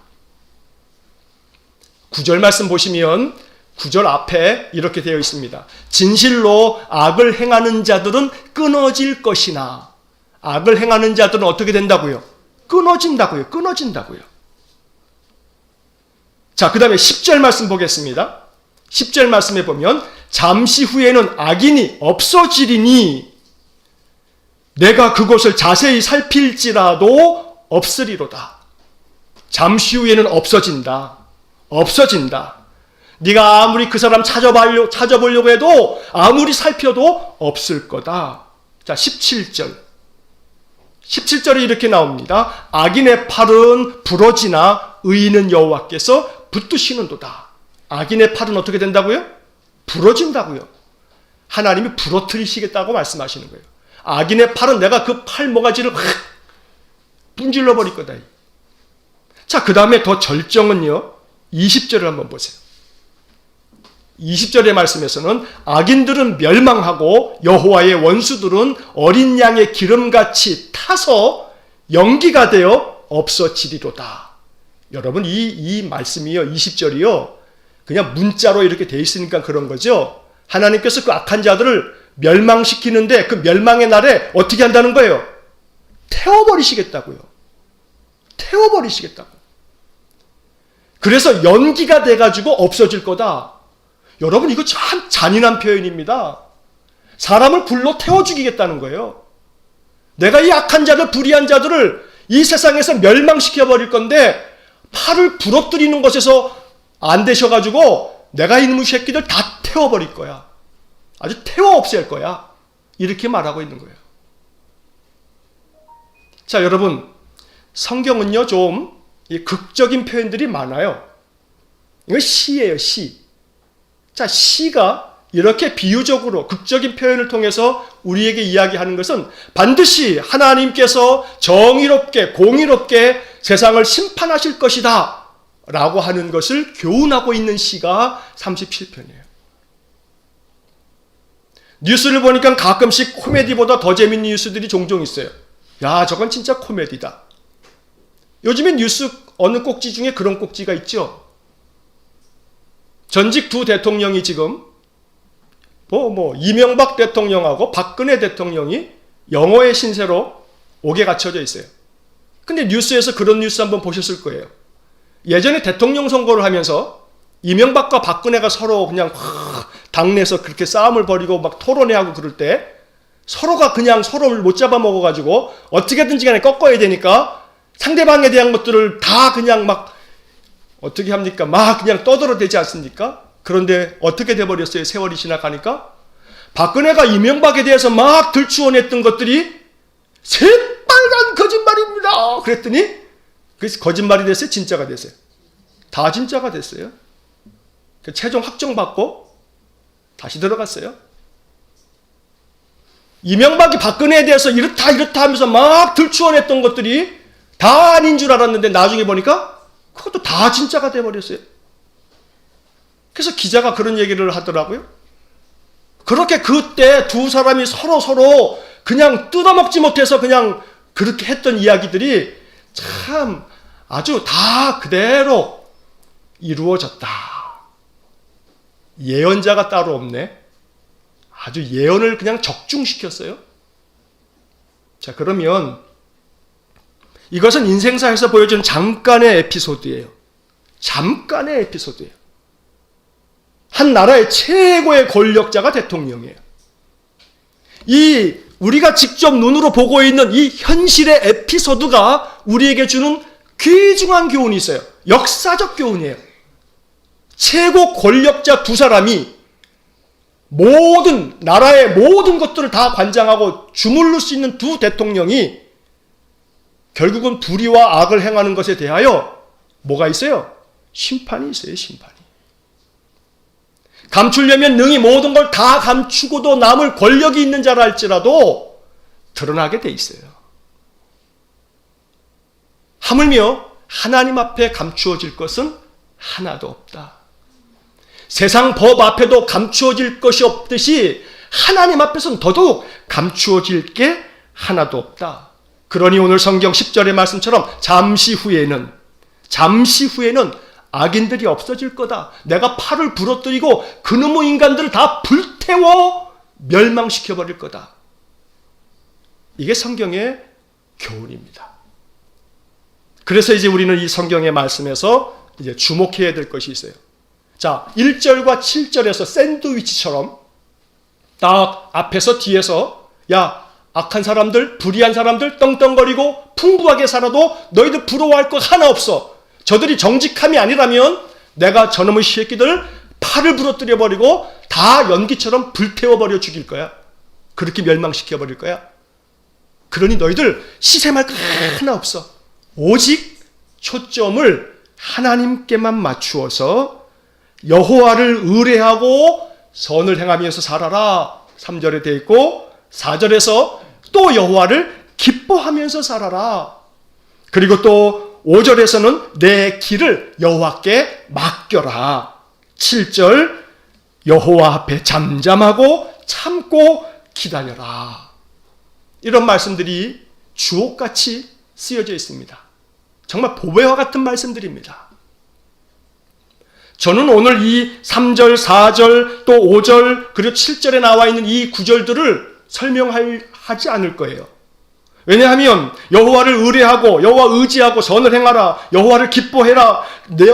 A: 9절 말씀 보시면 9절 앞에 이렇게 되어 있습니다. 진실로 악을 행하는 자들은 끊어질 것이나, 악을 행하는 자들은 어떻게 된다고요? 끊어진다고요. 끊어진다고요. 자, 그 다음에 10절 말씀 보겠습니다. 10절 말씀에 보면 잠시 후에는 악인이 없어지리니 내가 그것을 자세히 살필지라도 없으리로다. 잠시 후에는 없어진다. 없어진다. 네가 아무리 그 사람 찾아보려고 해도 아무리 살펴도 없을 거다. 자, 17절. 17절에 이렇게 나옵니다. 악인의 팔은 부러지나 의인은 여호와께서 붙드시는도다. 악인의 팔은 어떻게 된다고요? 부러진다고요. 하나님이 부러뜨리시겠다고 말씀하시는 거예요. 악인의 팔은 내가 그 팔 모가지를 확 분질러 버릴 거다. 자, 그 다음에 더 절정은요, 20절을 한번 보세요. 20절의 말씀에서는 악인들은 멸망하고 여호와의 원수들은 어린 양의 기름같이 타서 연기가 되어 없어지리로다. 여러분, 이 말씀이요, 20절이요, 그냥 문자로 이렇게 돼 있으니까 그런 거죠. 하나님께서 그 악한 자들을 멸망시키는데 그 멸망의 날에 어떻게 한다는 거예요? 태워버리시겠다고요. 태워버리시겠다고. 그래서 연기가 돼가지고 없어질 거다. 여러분, 이거 참 잔인한 표현입니다. 사람을 불로 태워 죽이겠다는 거예요. 내가 이 악한 자들, 불의한 자들을 이 세상에서 멸망시켜 버릴 건데 팔을 부러뜨리는 것에서 안 되셔가지고 내가 이놈의 새끼들 다 태워버릴 거야. 아주 태워 없앨 거야. 이렇게 말하고 있는 거예요. 자, 여러분, 성경은요, 좀 극적인 표현들이 많아요. 이건 시예요, 시. 자, 시가 이렇게 비유적으로 극적인 표현을 통해서 우리에게 이야기하는 것은 반드시 하나님께서 정의롭게, 공의롭게 세상을 심판하실 것이다 라고 하는 것을 교훈하고 있는 시가 37편이에요. 뉴스를 보니까 가끔씩 코미디보다 더 재밌는 뉴스들이 종종 있어요. 야, 저건 진짜 코미디다. 요즘엔 뉴스 어느 꼭지 중에 그런 꼭지가 있죠. 전직 두 대통령이 지금 이명박 대통령하고 박근혜 대통령이 영어의 신세로 옥에 갇혀져 있어요. 근데 뉴스에서 그런 뉴스 한번 보셨을 거예요. 예전에 대통령 선거를 하면서 이명박과 박근혜가 서로 그냥 당내에서 그렇게 싸움을 벌이고 막 토론회하고 그럴 때 서로가 그냥 서로를 못 잡아먹어가지고 어떻게든지 간에 꺾어야 되니까 상대방에 대한 것들을 다 그냥 막 어떻게 합니까? 막 그냥 떠들어대지 않습니까? 그런데 어떻게 돼버렸어요? 세월이 지나가니까 박근혜가 이명박에 대해서 막 들추어냈던 것들이 새빨간 거짓말입니다. 그랬더니 그래서 거짓말이 됐어요? 진짜가 됐어요? 다 진짜가 됐어요. 최종 확정받고 다시 들어갔어요. 이명박이 박근혜에 대해서 이렇다 하면서 막 들추어냈던 것들이 다 아닌 줄 알았는데 나중에 보니까 그것도 다 진짜가 돼버렸어요. 그래서 기자가 그런 얘기를 하더라고요. 그렇게 그때 두 사람이 서로 그냥 뜯어먹지 못해서 그냥 그렇게 했던 이야기들이 참 아주 다 그대로 이루어졌다. 예언자가 따로 없네. 아주 예언을 그냥 적중시켰어요. 자, 그러면 이것은 인생사에서 보여준 잠깐의 에피소드예요. 잠깐의 에피소드예요. 한 나라의 최고의 권력자가 대통령이에요. 이 우리가 직접 눈으로 보고 있는 이 현실의 에피소드가 우리에게 주는 귀중한 교훈이 있어요. 역사적 교훈이에요. 최고 권력자 두 사람이 모든 나라의 모든 것들을 다 관장하고 주물를 수 있는 두 대통령이 결국은 불의와 악을 행하는 것에 대하여 뭐가 있어요? 심판이 있어요. 심판이. 감추려면 능히 모든 걸 다 감추고도 남을 권력이 있는 자라 할지라도 드러나게 돼 있어요. 하물며 하나님 앞에 감추어질 것은 하나도 없다. 세상 법 앞에도 감추어질 것이 없듯이 하나님 앞에서는 더더욱 감추어질 게 하나도 없다. 그러니 오늘 성경 10절의 말씀처럼 잠시 후에는 악인들이 없어질 거다. 내가 팔을 부러뜨리고 그놈의 인간들을 다 불태워 멸망시켜버릴 거다. 이게 성경의 교훈입니다. 그래서 이제 우리는 이 성경의 말씀에서 이제 주목해야 될 것이 있어요. 자, 1절과 7절에서 샌드위치처럼 딱 앞에서 뒤에서 야, 악한 사람들, 불의한 사람들 떵떵거리고 풍부하게 살아도 너희들 부러워할 것 하나 없어. 저들이 정직함이 아니라면 내가 저놈의 새끼들 팔을 부러뜨려 버리고 다 연기처럼 불태워버려 죽일 거야. 그렇게 멸망시켜버릴 거야. 그러니 너희들 시샘할 거 하나 없어. 오직 초점을 하나님께만 맞추어서 여호와를 의뢰하고 선을 행하면서 살아라. 3절에 되어 있고 4절에서 또 여호와를 기뻐하면서 살아라. 그리고 또 5절에서는 내 길을 여호와께 맡겨라. 7절 여호와 앞에 잠잠하고 참고 기다려라. 이런 말씀들이 주옥같이 쓰여져 있습니다. 정말 보배와 같은 말씀들입니다. 저는 오늘 이 3절, 4절, 또 5절, 그리고 7절에 나와 있는 이 구절들을 설명하지 않을 거예요. 왜냐하면 여호와를 의뢰하고 여호와 의지하고 선을 행하라. 여호와를 기뻐해라.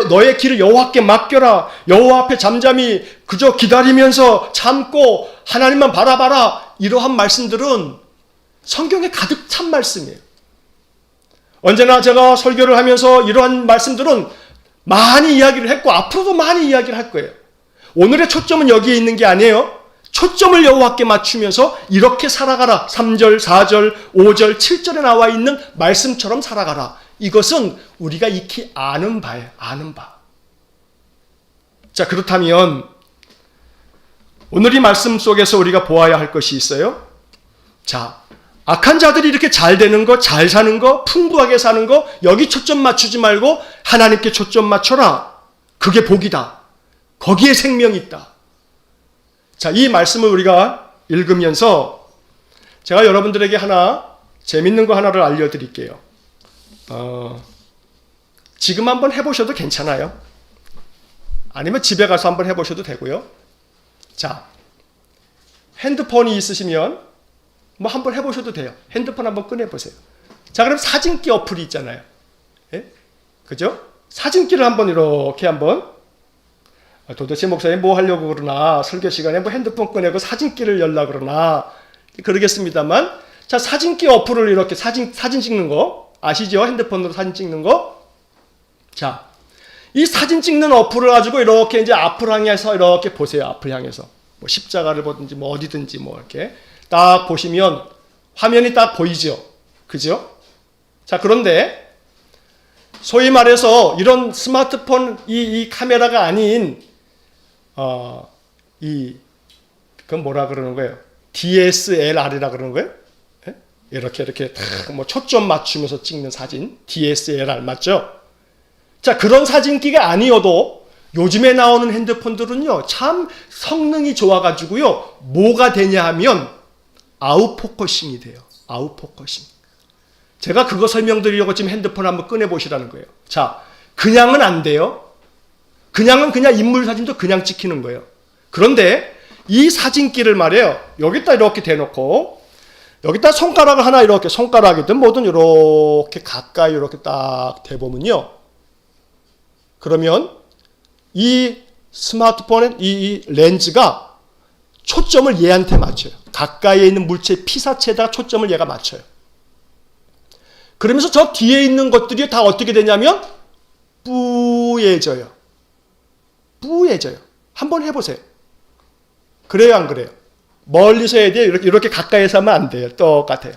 A: 너의 길을 여호와께 맡겨라. 여호와 앞에 잠잠히 그저 기다리면서 참고 하나님만 바라봐라. 이러한 말씀들은 성경에 가득 찬 말씀이에요. 언제나 제가 설교를 하면서 이러한 말씀들은 많이 이야기를 했고 앞으로도 많이 이야기를 할 거예요. 오늘의 초점은 여기에 있는 게 아니에요. 초점을 여호와께 맞추면서 이렇게 살아가라. 3절, 4절, 5절, 7절에 나와 있는 말씀처럼 살아가라. 이것은 우리가 익히 아는 바예요. 아는 바. 자, 그렇다면 오늘 이 말씀 속에서 우리가 보아야 할 것이 있어요. 자, 악한 자들이 이렇게 잘 되는 거, 잘 사는 거, 풍부하게 사는 거, 여기 초점 맞추지 말고 하나님께 초점 맞춰라. 그게 복이다. 거기에 생명이 있다. 자, 이 말씀을 우리가 읽으면서 제가 여러분들에게 하나 재밌는 거 하나를 알려드릴게요. 지금 한번 해보셔도 괜찮아요. 아니면 집에 가서 한번 해보셔도 되고요. 자, 핸드폰이 있으시면 뭐 한번 해보셔도 돼요. 핸드폰 한번 꺼내보세요. 자, 그럼 사진기 어플이 있잖아요. 예? 그죠? 사진기를 한번 이렇게 한번 도대체 목사님 뭐 하려고 그러나 설교 시간에 뭐 핸드폰 꺼내고 사진기를 열라 그러나 그러겠습니다만 자, 사진기 어플을 이렇게 사진 찍는 거 아시죠? 핸드폰으로 사진 찍는 거. 자, 이 사진 찍는 어플을 가지고 이렇게 이제 앞을 향해서 이렇게 보세요. 앞을 향해서 뭐 십자가를 보든지 뭐 어디든지 뭐 이렇게 딱 보시면 화면이 딱 보이죠. 그죠? 자, 그런데 소위 말해서 이런 스마트폰 이 카메라가 아닌 그건 뭐라 그러는 거예요? DSLR이라 그러는 거예요? 예? 이렇게 뭐 초점 맞추면서 찍는 사진, DSLR 맞죠? 자, 그런 사진기가 아니어도 요즘에 나오는 핸드폰들은요, 참 성능이 좋아가지고요, 뭐가 되냐 하면 아웃포커싱이 돼요. 아웃포커싱. 제가 그거 설명드리려고 지금 핸드폰 한번 꺼내보시라는 거예요. 자, 그냥은 안 돼요. 그냥은 그냥 인물 사진도 그냥 찍히는 거예요. 그런데 이 사진기를 말이에요. 여기다 이렇게 대놓고 여기다 손가락을 하나 이렇게 손가락이든 뭐든 이렇게 가까이 이렇게 딱 대보면요. 그러면 이 스마트폰의 이 렌즈가 초점을 얘한테 맞춰요. 가까이에 있는 물체 피사체에다가 초점을 얘가 맞춰요. 그러면서 저 뒤에 있는 것들이 다 어떻게 되냐면 뿌얘져요. 뿌얘져요. 한번 해보세요. 그래요, 안 그래요? 멀리서 해야 돼요. 이렇게 가까이서 하면 안 돼요. 똑같아요.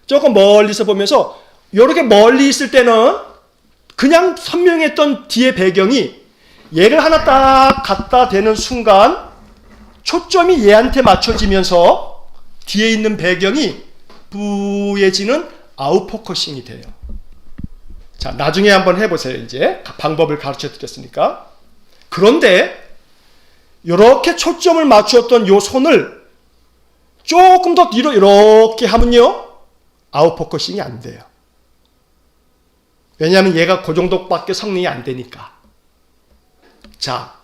A: 조금 멀리서 보면서 이렇게 멀리 있을 때는 그냥 선명했던 뒤에 배경이 얘를 하나 딱 갖다 대는 순간 초점이 얘한테 맞춰지면서 뒤에 있는 배경이 뿌얘지는 아웃포커싱이 돼요. 자, 나중에 한번 해보세요. 이제 방법을 가르쳐 드렸으니까. 그런데 이렇게 초점을 맞추었던 요 손을 조금 더 뒤로 이렇게 하면요, 아웃포커싱이 안 돼요. 왜냐하면 얘가 그 정도밖에 성능이 안 되니까. 자,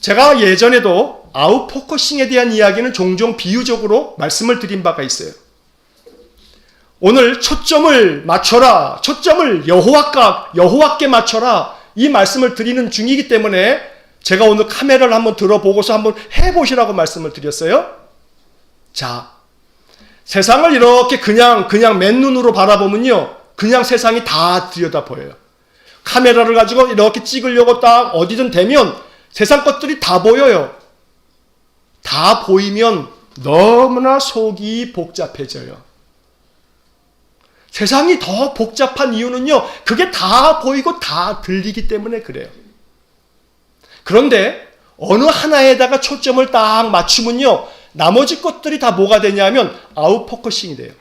A: 제가 예전에도 아웃포커싱에 대한 이야기는 종종 비유적으로 말씀을 드린 바가 있어요. 오늘 초점을 맞춰라, 초점을 여호와께 맞춰라, 이 말씀을 드리는 중이기 때문에 제가 오늘 카메라를 한번 들어보고서 한번 해보시라고 말씀을 드렸어요. 자, 세상을 이렇게 그냥 맨눈으로 바라보면요, 그냥 세상이 다 들여다 보여요. 카메라를 가지고 이렇게 찍으려고 딱 어디든 대면 세상 것들이 다 보여요. 다 보이면 너무나 속이 복잡해져요. 세상이 더 복잡한 이유는요, 그게 다 보이고 다 들리기 때문에 그래요. 그런데 어느 하나에다가 초점을 딱 맞추면요, 나머지 것들이 다 뭐가 되냐면 아웃포커싱이 돼요.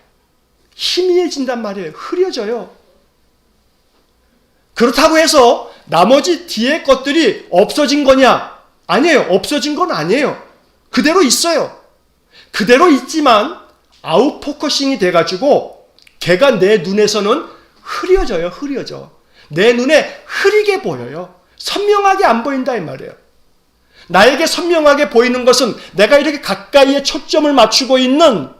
A: 희미해진단 말이에요. 흐려져요. 그렇다고 해서 나머지 뒤에 것들이 없어진 거냐? 아니에요. 없어진 건 아니에요. 그대로 있어요. 그대로 있지만 아웃포커싱이 돼가지고 걔가 내 눈에서는 흐려져. 내 눈에 흐리게 보여요. 선명하게 안 보인다 이 말이에요. 나에게 선명하게 보이는 것은 내가 이렇게 가까이에 초점을 맞추고 있는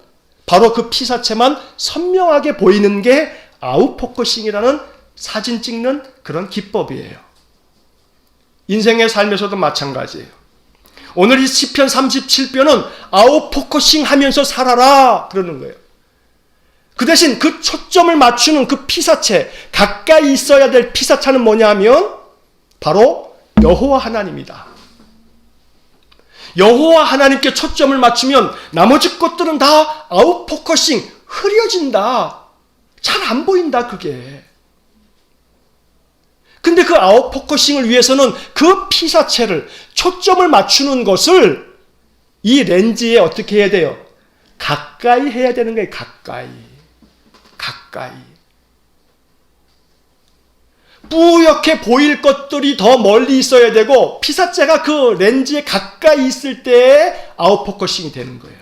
A: 바로 그 피사체만 선명하게 보이는 게 아웃포커싱이라는 사진 찍는 그런 기법이에요. 인생의 삶에서도 마찬가지예요. 오늘 이 시편 37편은 아웃포커싱 하면서 살아라 그러는 거예요. 그 대신 그 초점을 맞추는 그 피사체, 가까이 있어야 될 피사체는 뭐냐 하면 바로 여호와 하나님이다. 여호와 하나님께 초점을 맞추면 나머지 것들은 다 아웃포커싱, 흐려진다. 잘 안 보인다 그게. 근데 그 아웃포커싱을 위해서는 그 피사체를, 초점을 맞추는 것을 이 렌즈에 어떻게 해야 돼요? 가까이 해야 되는 거예요. 가까이. 뿌옇게 보일 것들이 더 멀리 있어야 되고 피사체가 그 렌즈에 가까이 있을 때 아웃포커싱이 되는 거예요.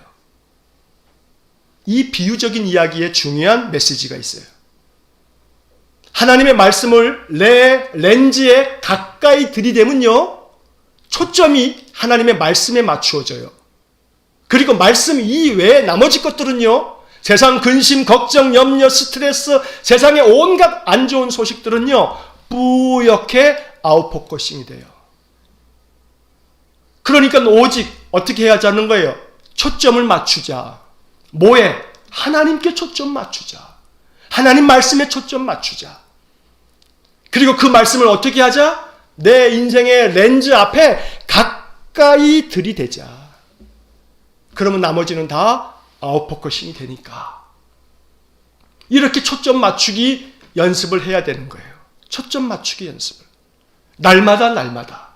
A: 이 비유적인 이야기에 중요한 메시지가 있어요. 하나님의 말씀을 내 렌즈에 가까이 들이대면요, 초점이 하나님의 말씀에 맞추어져요. 그리고 말씀 이외에 나머지 것들은요, 세상 근심, 걱정, 염려, 스트레스, 세상의 온갖 안 좋은 소식들은요, 뿌옇게 아웃포커싱이 돼요. 그러니까 오직 어떻게 해야 하자는 거예요? 초점을 맞추자. 뭐에? 하나님께 초점 맞추자. 하나님 말씀에 초점 맞추자. 그리고 그 말씀을 어떻게 하자? 내 인생의 렌즈 앞에 가까이 들이대자. 그러면 나머지는 다 아웃포커싱이 되니까. 이렇게 초점 맞추기 연습을 해야 되는 거예요. 초점 맞추기 연습을. 날마다.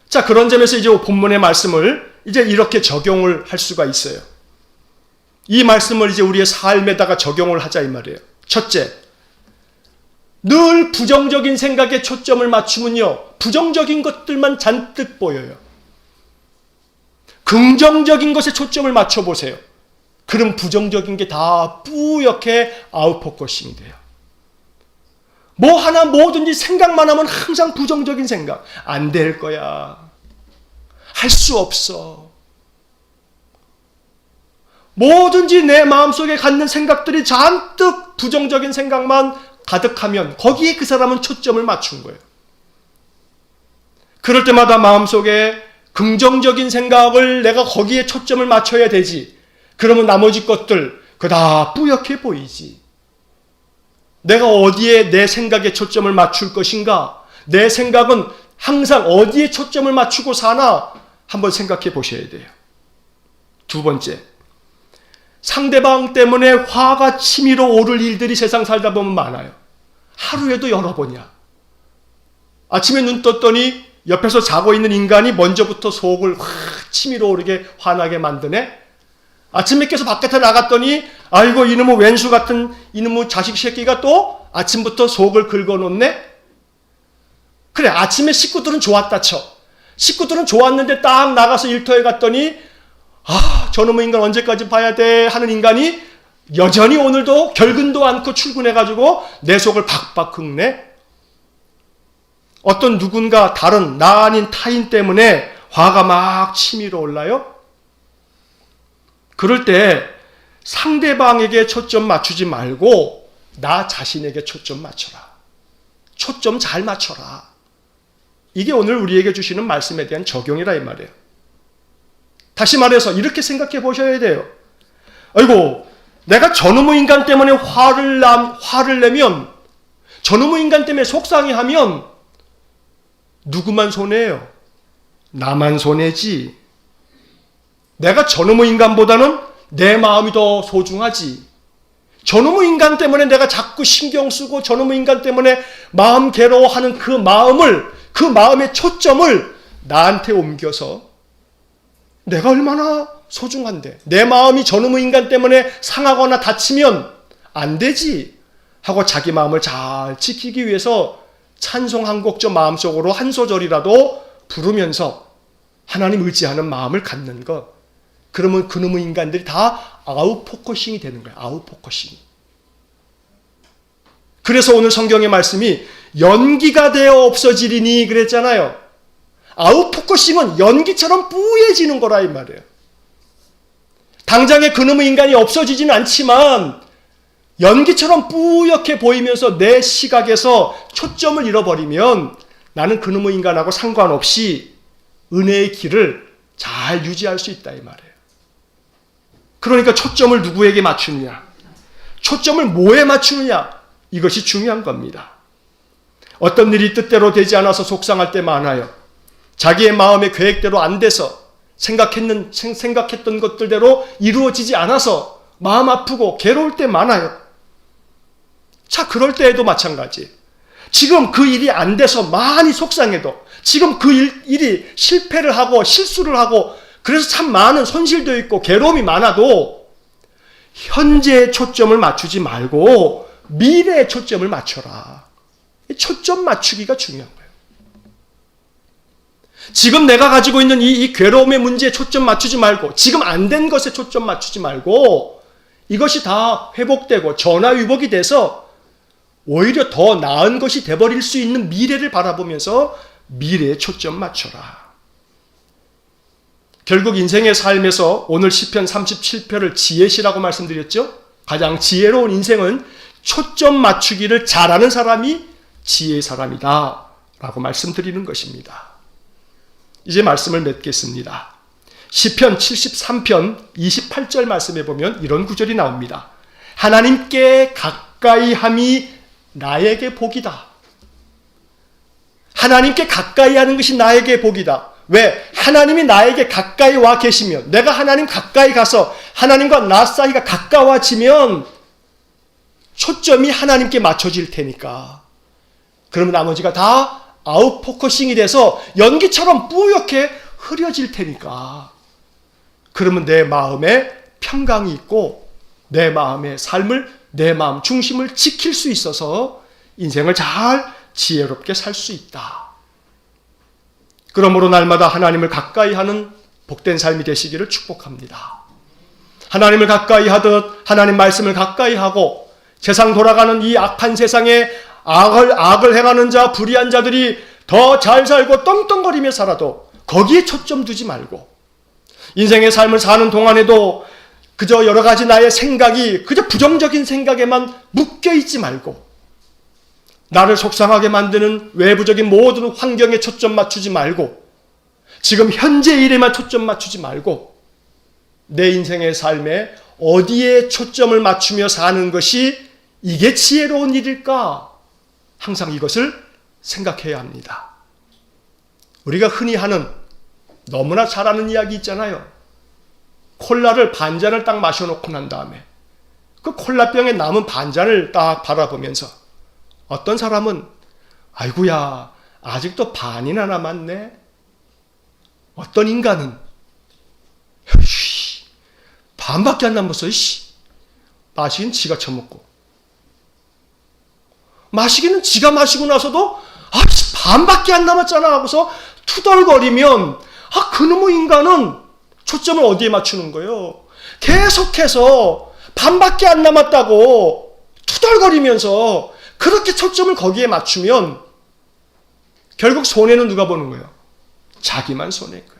A: 자, 그런 점에서 이제 본문의 말씀을 이제 이렇게 적용을 할 수가 있어요. 이 말씀을 이제 우리의 삶에다가 적용을 하자 이 말이에요. 첫째, 늘 부정적인 생각에 초점을 맞추면요, 부정적인 것들만 잔뜩 보여요. 긍정적인 것에 초점을 맞춰보세요. 그럼 부정적인 게 다 뿌옇게 아웃포커싱이 돼요. 뭐 하나 뭐든지 생각만 하면 항상 부정적인 생각. 안 될 거야. 할 수 없어. 뭐든지 내 마음속에 갖는 생각들이 잔뜩 부정적인 생각만 가득하면 거기에 그 사람은 초점을 맞춘 거예요. 그럴 때마다 마음속에 긍정적인 생각을 내가 거기에 초점을 맞춰야 되지. 그러면 나머지 것들 그다 뿌옇게 보이지. 내가 어디에 내 생각에 초점을 맞출 것인가? 내 생각은 항상 어디에 초점을 맞추고 사나? 한번 생각해 보셔야 돼요. 두 번째, 상대방 때문에 화가 치밀어 오를 일들이 세상 살다 보면 많아요. 하루에도 여러 번이야. 아침에 눈 떴더니 옆에서 자고 있는 인간이 먼저부터 속을 확 치밀어 오르게 화나게 만드네. 아침에 깨서 바깥에 나갔더니 아이고 이놈의 왼수 같은 이놈의 자식 새끼가 또 아침부터 속을 긁어놓네. 그래, 아침에 식구들은 좋았다 쳐. 식구들은 좋았는데 딱 나가서 일터에 갔더니 아, 저놈의 인간 언제까지 봐야 돼 하는 인간이 여전히 오늘도 결근도 않고 출근해가지고 내 속을 박박 긁네. 어떤 누군가 다른 나 아닌 타인 때문에 화가 막 치밀어 올라요. 그럴 때 상대방에게 초점 맞추지 말고 나 자신에게 초점 맞춰라. 초점 잘 맞춰라. 이게 오늘 우리에게 주시는 말씀에 대한 적용이라 이 말이에요. 다시 말해서 이렇게 생각해 보셔야 돼요. 아이고, 내가 저놈의 인간 때문에 화를 내면, 저놈의 인간 때문에 속상해하면 누구만 손해예요? 나만 손해지. 내가 저놈의 인간보다는 내 마음이 더 소중하지. 저놈의 인간 때문에 내가 자꾸 신경 쓰고 저놈의 인간 때문에 마음 괴로워하는 그 마음의 초점을 나한테 옮겨서 내가 얼마나 소중한데 내 마음이 저놈의 인간 때문에 상하거나 다치면 안 되지 하고 자기 마음을 잘 지키기 위해서 찬송 한 곡 좀 마음속으로 한 소절이라도 부르면서 하나님 의지하는 마음을 갖는 것. 그러면 그놈의 인간들이 다 아웃포커싱이 되는 거예요. 아웃포커싱. 그래서 오늘 성경의 말씀이 연기가 되어 없어지리니 그랬잖아요. 아웃포커싱은 연기처럼 뿌얘지는 거라 이 말이에요. 당장에 그놈의 인간이 없어지지는 않지만 연기처럼 뿌옇게 보이면서 내 시각에서 초점을 잃어버리면 나는 그놈의 인간하고 상관없이 은혜의 길을 잘 유지할 수 있다 이 말이에요. 그러니까 초점을 누구에게 맞추느냐, 초점을 뭐에 맞추느냐, 이것이 중요한 겁니다. 어떤 일이 뜻대로 되지 않아서 속상할 때 많아요. 자기의 마음의 계획대로 안 돼서 생각했던 것들대로 이루어지지 않아서 마음 아프고 괴로울 때 많아요. 자, 그럴 때에도 마찬가지. 지금 그 일이 안 돼서 많이 속상해도, 지금 그 일이 실패를 하고 실수를 하고 그래서 참 많은 손실도 있고 괴로움이 많아도 현재의 초점을 맞추지 말고 미래의 초점을 맞춰라. 초점 맞추기가 중요한 거예요. 지금 내가 가지고 있는 이 괴로움의 문제에 초점 맞추지 말고, 지금 안 된 것에 초점 맞추지 말고, 이것이 다 회복되고 전화위복이 돼서 오히려 더 나은 것이 돼버릴 수 있는 미래를 바라보면서 미래에 초점 맞춰라. 결국 인생의 삶에서 오늘 시편 37편을 지혜시라고 말씀드렸죠. 가장 지혜로운 인생은 초점 맞추기를 잘하는 사람이 지혜의 사람이다 라고 말씀드리는 것입니다. 이제 말씀을 맺겠습니다. 시편 73편 28절 말씀에 보면 이런 구절이 나옵니다. 하나님께 가까이 함이 나에게 복이다. 하나님께 가까이 하는 것이 나에게 복이다. 왜? 하나님이 나에게 가까이 와 계시면, 내가 하나님 가까이 가서 하나님과 나 사이가 가까워지면 초점이 하나님께 맞춰질 테니까. 그러면 나머지가 다 아웃포커싱이 돼서 연기처럼 뿌옇게 흐려질 테니까. 그러면 내 마음에 평강이 있고 내 마음의 삶을, 내 마음 중심을 지킬 수 있어서 인생을 잘 지혜롭게 살 수 있다. 그러므로 날마다 하나님을 가까이 하는 복된 삶이 되시기를 축복합니다. 하나님을 가까이 하듯 하나님 말씀을 가까이 하고 세상 돌아가는 이 악한 세상에 악을 행하는 자, 불의한 자들이 더 잘 살고 떵떵거리며 살아도 거기에 초점 두지 말고 인생의 삶을 사는 동안에도 그저 여러 가지 나의 생각이 그저 부정적인 생각에만 묶여있지 말고 나를 속상하게 만드는 외부적인 모든 환경에 초점 맞추지 말고 지금 현재 일에만 초점 맞추지 말고 내 인생의 삶에 어디에 초점을 맞추며 사는 것이 이게 지혜로운 일일까? 항상 이것을 생각해야 합니다. 우리가 흔히 하는 너무나 잘 아는 이야기 있잖아요. 콜라를 반잔을 딱 마셔놓고 난 다음에 그 콜라병에 남은 반잔을 딱 바라보면서 어떤 사람은 아이고야 아직도 반이나 남았네. 어떤 인간은 반밖에 안 남았어. 마시긴 지가 처먹고 마시기는 지가 마시고 나서도 반밖에 안 남았잖아 하고서 투덜거리면 그놈의 인간은 초점을 어디에 맞추는 거예요? 계속해서 반밖에 안 남았다고 투덜거리면서 그렇게 초점을 거기에 맞추면 결국 손해는 누가 보는 거예요? 자기만 손해인 거예요.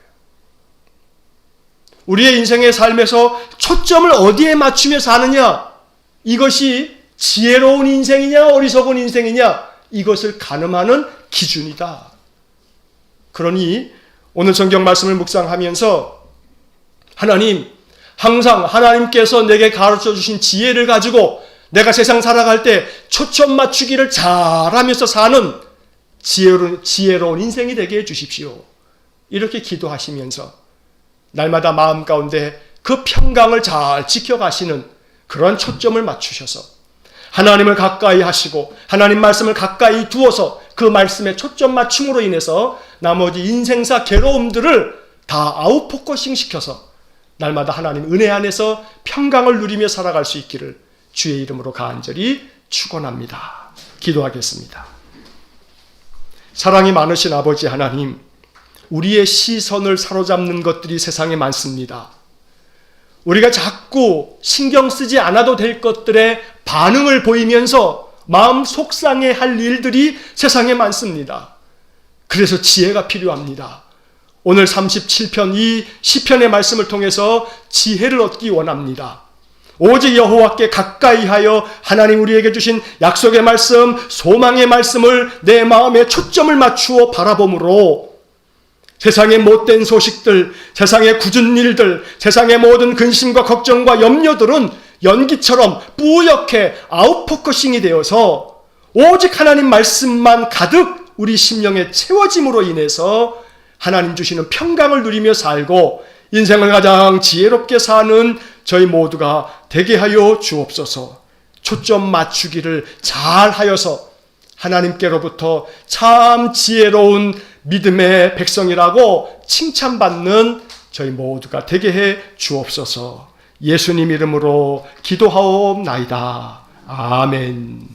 A: 우리의 인생의 삶에서 초점을 어디에 맞추며 사느냐? 이것이 지혜로운 인생이냐 어리석은 인생이냐? 이것을 가늠하는 기준이다. 그러니 오늘 성경 말씀을 묵상하면서 하나님, 항상 하나님께서 내게 가르쳐 주신 지혜를 가지고 내가 세상 살아갈 때 초점 맞추기를 잘하면서 사는 지혜로운 인생이 되게 해주십시오. 이렇게 기도하시면서 날마다 마음 가운데 그 평강을 잘 지켜가시는 그런 초점을 맞추셔서 하나님을 가까이 하시고 하나님 말씀을 가까이 두어서 그 말씀에 초점 맞춤으로 인해서 나머지 인생사 괴로움들을 다 아웃포커싱 시켜서 날마다 하나님 은혜 안에서 평강을 누리며 살아갈 수 있기를 주의 이름으로 간절히 축원합니다. 기도하겠습니다. 사랑이 많으신 아버지 하나님, 우리의 시선을 사로잡는 것들이 세상에 많습니다. 우리가 자꾸 신경 쓰지 않아도 될 것들에 반응을 보이면서 마음 속상해 할 일들이 세상에 많습니다. 그래서 지혜가 필요합니다. 오늘 37편 이 시편의 말씀을 통해서 지혜를 얻기 원합니다. 오직 여호와께 가까이 하여 하나님 우리에게 주신 약속의 말씀, 소망의 말씀을 내 마음에 초점을 맞추어 바라봄으로 세상의 못된 소식들, 세상의 굳은 일들, 세상의 모든 근심과 걱정과 염려들은 연기처럼 뿌옇게 아웃포커싱이 되어서 오직 하나님 말씀만 가득 우리 심령에 채워짐으로 인해서 하나님 주시는 평강을 누리며 살고 인생을 가장 지혜롭게 사는 저희 모두가 되게 하여 주옵소서. 초점 맞추기를 잘 하여서 하나님께로부터 참 지혜로운 믿음의 백성이라고 칭찬받는 저희 모두가 되게 해 주옵소서. 예수님 이름으로 기도하옵나이다. 아멘.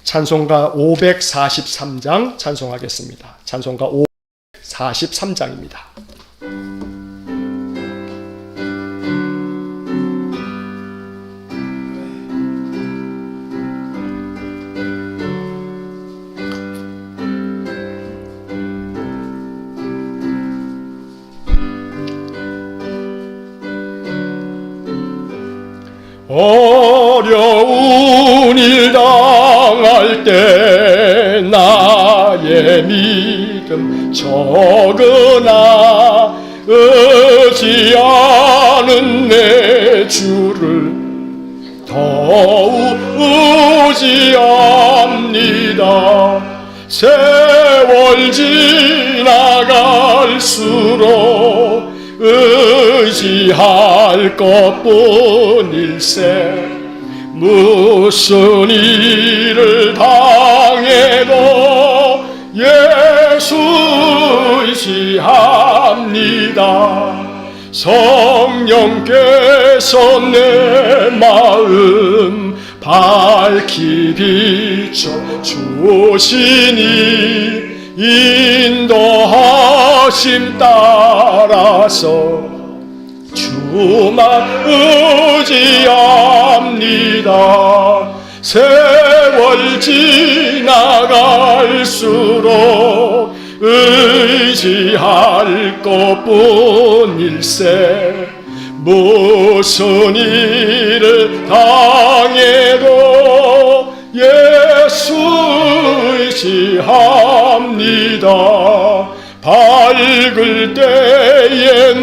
A: 찬송가 543장 찬송하겠습니다. 찬송가 543장입니다. 어려운 일 당할 때 나의 믿음 적으나 의지하는 내 주를 더욱 의지합니다. 세월 지나갈수록 의지할 것뿐일세. 무슨 일을 당해도 예수 의지합니다. 성령 성령께서 내 마음 밝히 비춰 주시니 인도하심 따라서 주만 의지합니다. 세월 지나갈수록 의지할 것뿐일세. 무슨 일을 당해도 예수 의지합니다. 밝을 때의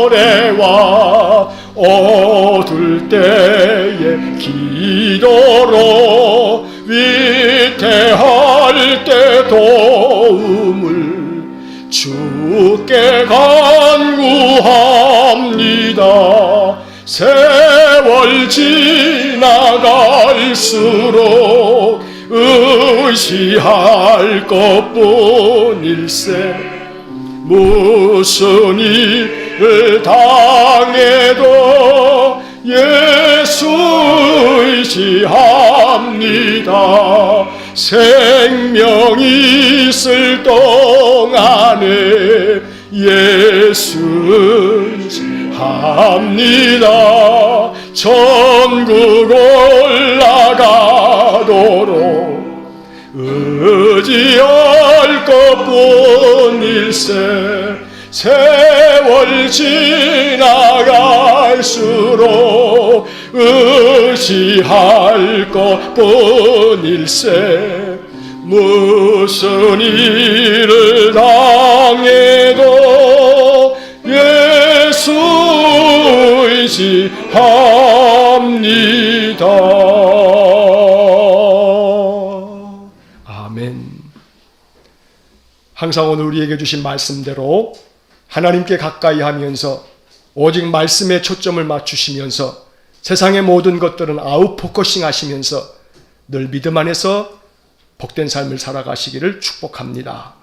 A: 노래와 어두울 때의 기도로 위태할 때 도움을 주께 간구합니다. 세월 지나갈수록 의지할 것뿐일세. 무슨 일을 당해도 예수 의지합니다. 생명 있을 동안에 예수 의지합니다. 천국 올라가도록 의지할 것뿐일세. 세월 지나갈수록 의지할 것뿐일세. 무슨 일을 당해도 예수 의지합니다. 아멘. 항상 오늘 우리에게 주신 말씀대로 하나님께 가까이 하면서 오직 말씀에 초점을 맞추시면서 세상의 모든 것들은 아웃포커싱 하시면서 늘 믿음 안에서 복된 삶을 살아가시기를 축복합니다.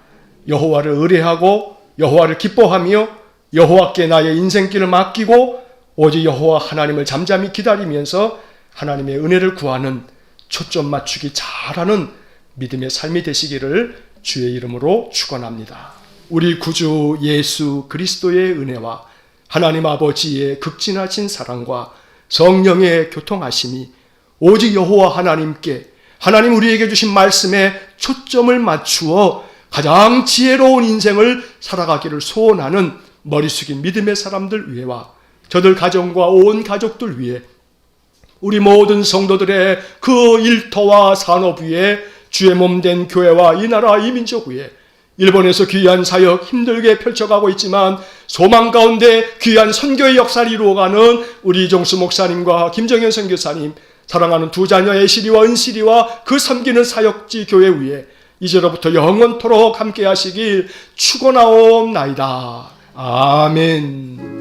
A: 여호와를 의뢰하고 여호와를 기뻐하며 여호와께 나의 인생길을 맡기고 오직 여호와 하나님을 잠잠히 기다리면서 하나님의 은혜를 구하는 초점 맞추기 잘하는 믿음의 삶이 되시기를 주의 이름으로 축원합니다. 우리 구주 예수 그리스도의 은혜와 하나님 아버지의 극진하신 사랑과 성령의 교통하심이 오직 여호와 하나님께 하나님 우리에게 주신 말씀에 초점을 맞추어 가장 지혜로운 인생을 살아가기를 소원하는 머리 숙인 믿음의 사람들 위에와 저들 가정과 온 가족들 위해 우리 모든 성도들의 그 일터와 산업 위에 주의 몸된 교회와 이 나라 이 민족 위에 일본에서 귀한 사역 힘들게 펼쳐가고 있지만 소망 가운데 귀한 선교의 역사를 이루어가는 우리 이종수 목사님과 김정현 선교사님, 사랑하는 두 자녀 애시리와 은시리와 그 섬기는 사역지 교회 위에 이제로부터 영원토록 함께 하시길 축원하옵나이다. 아멘.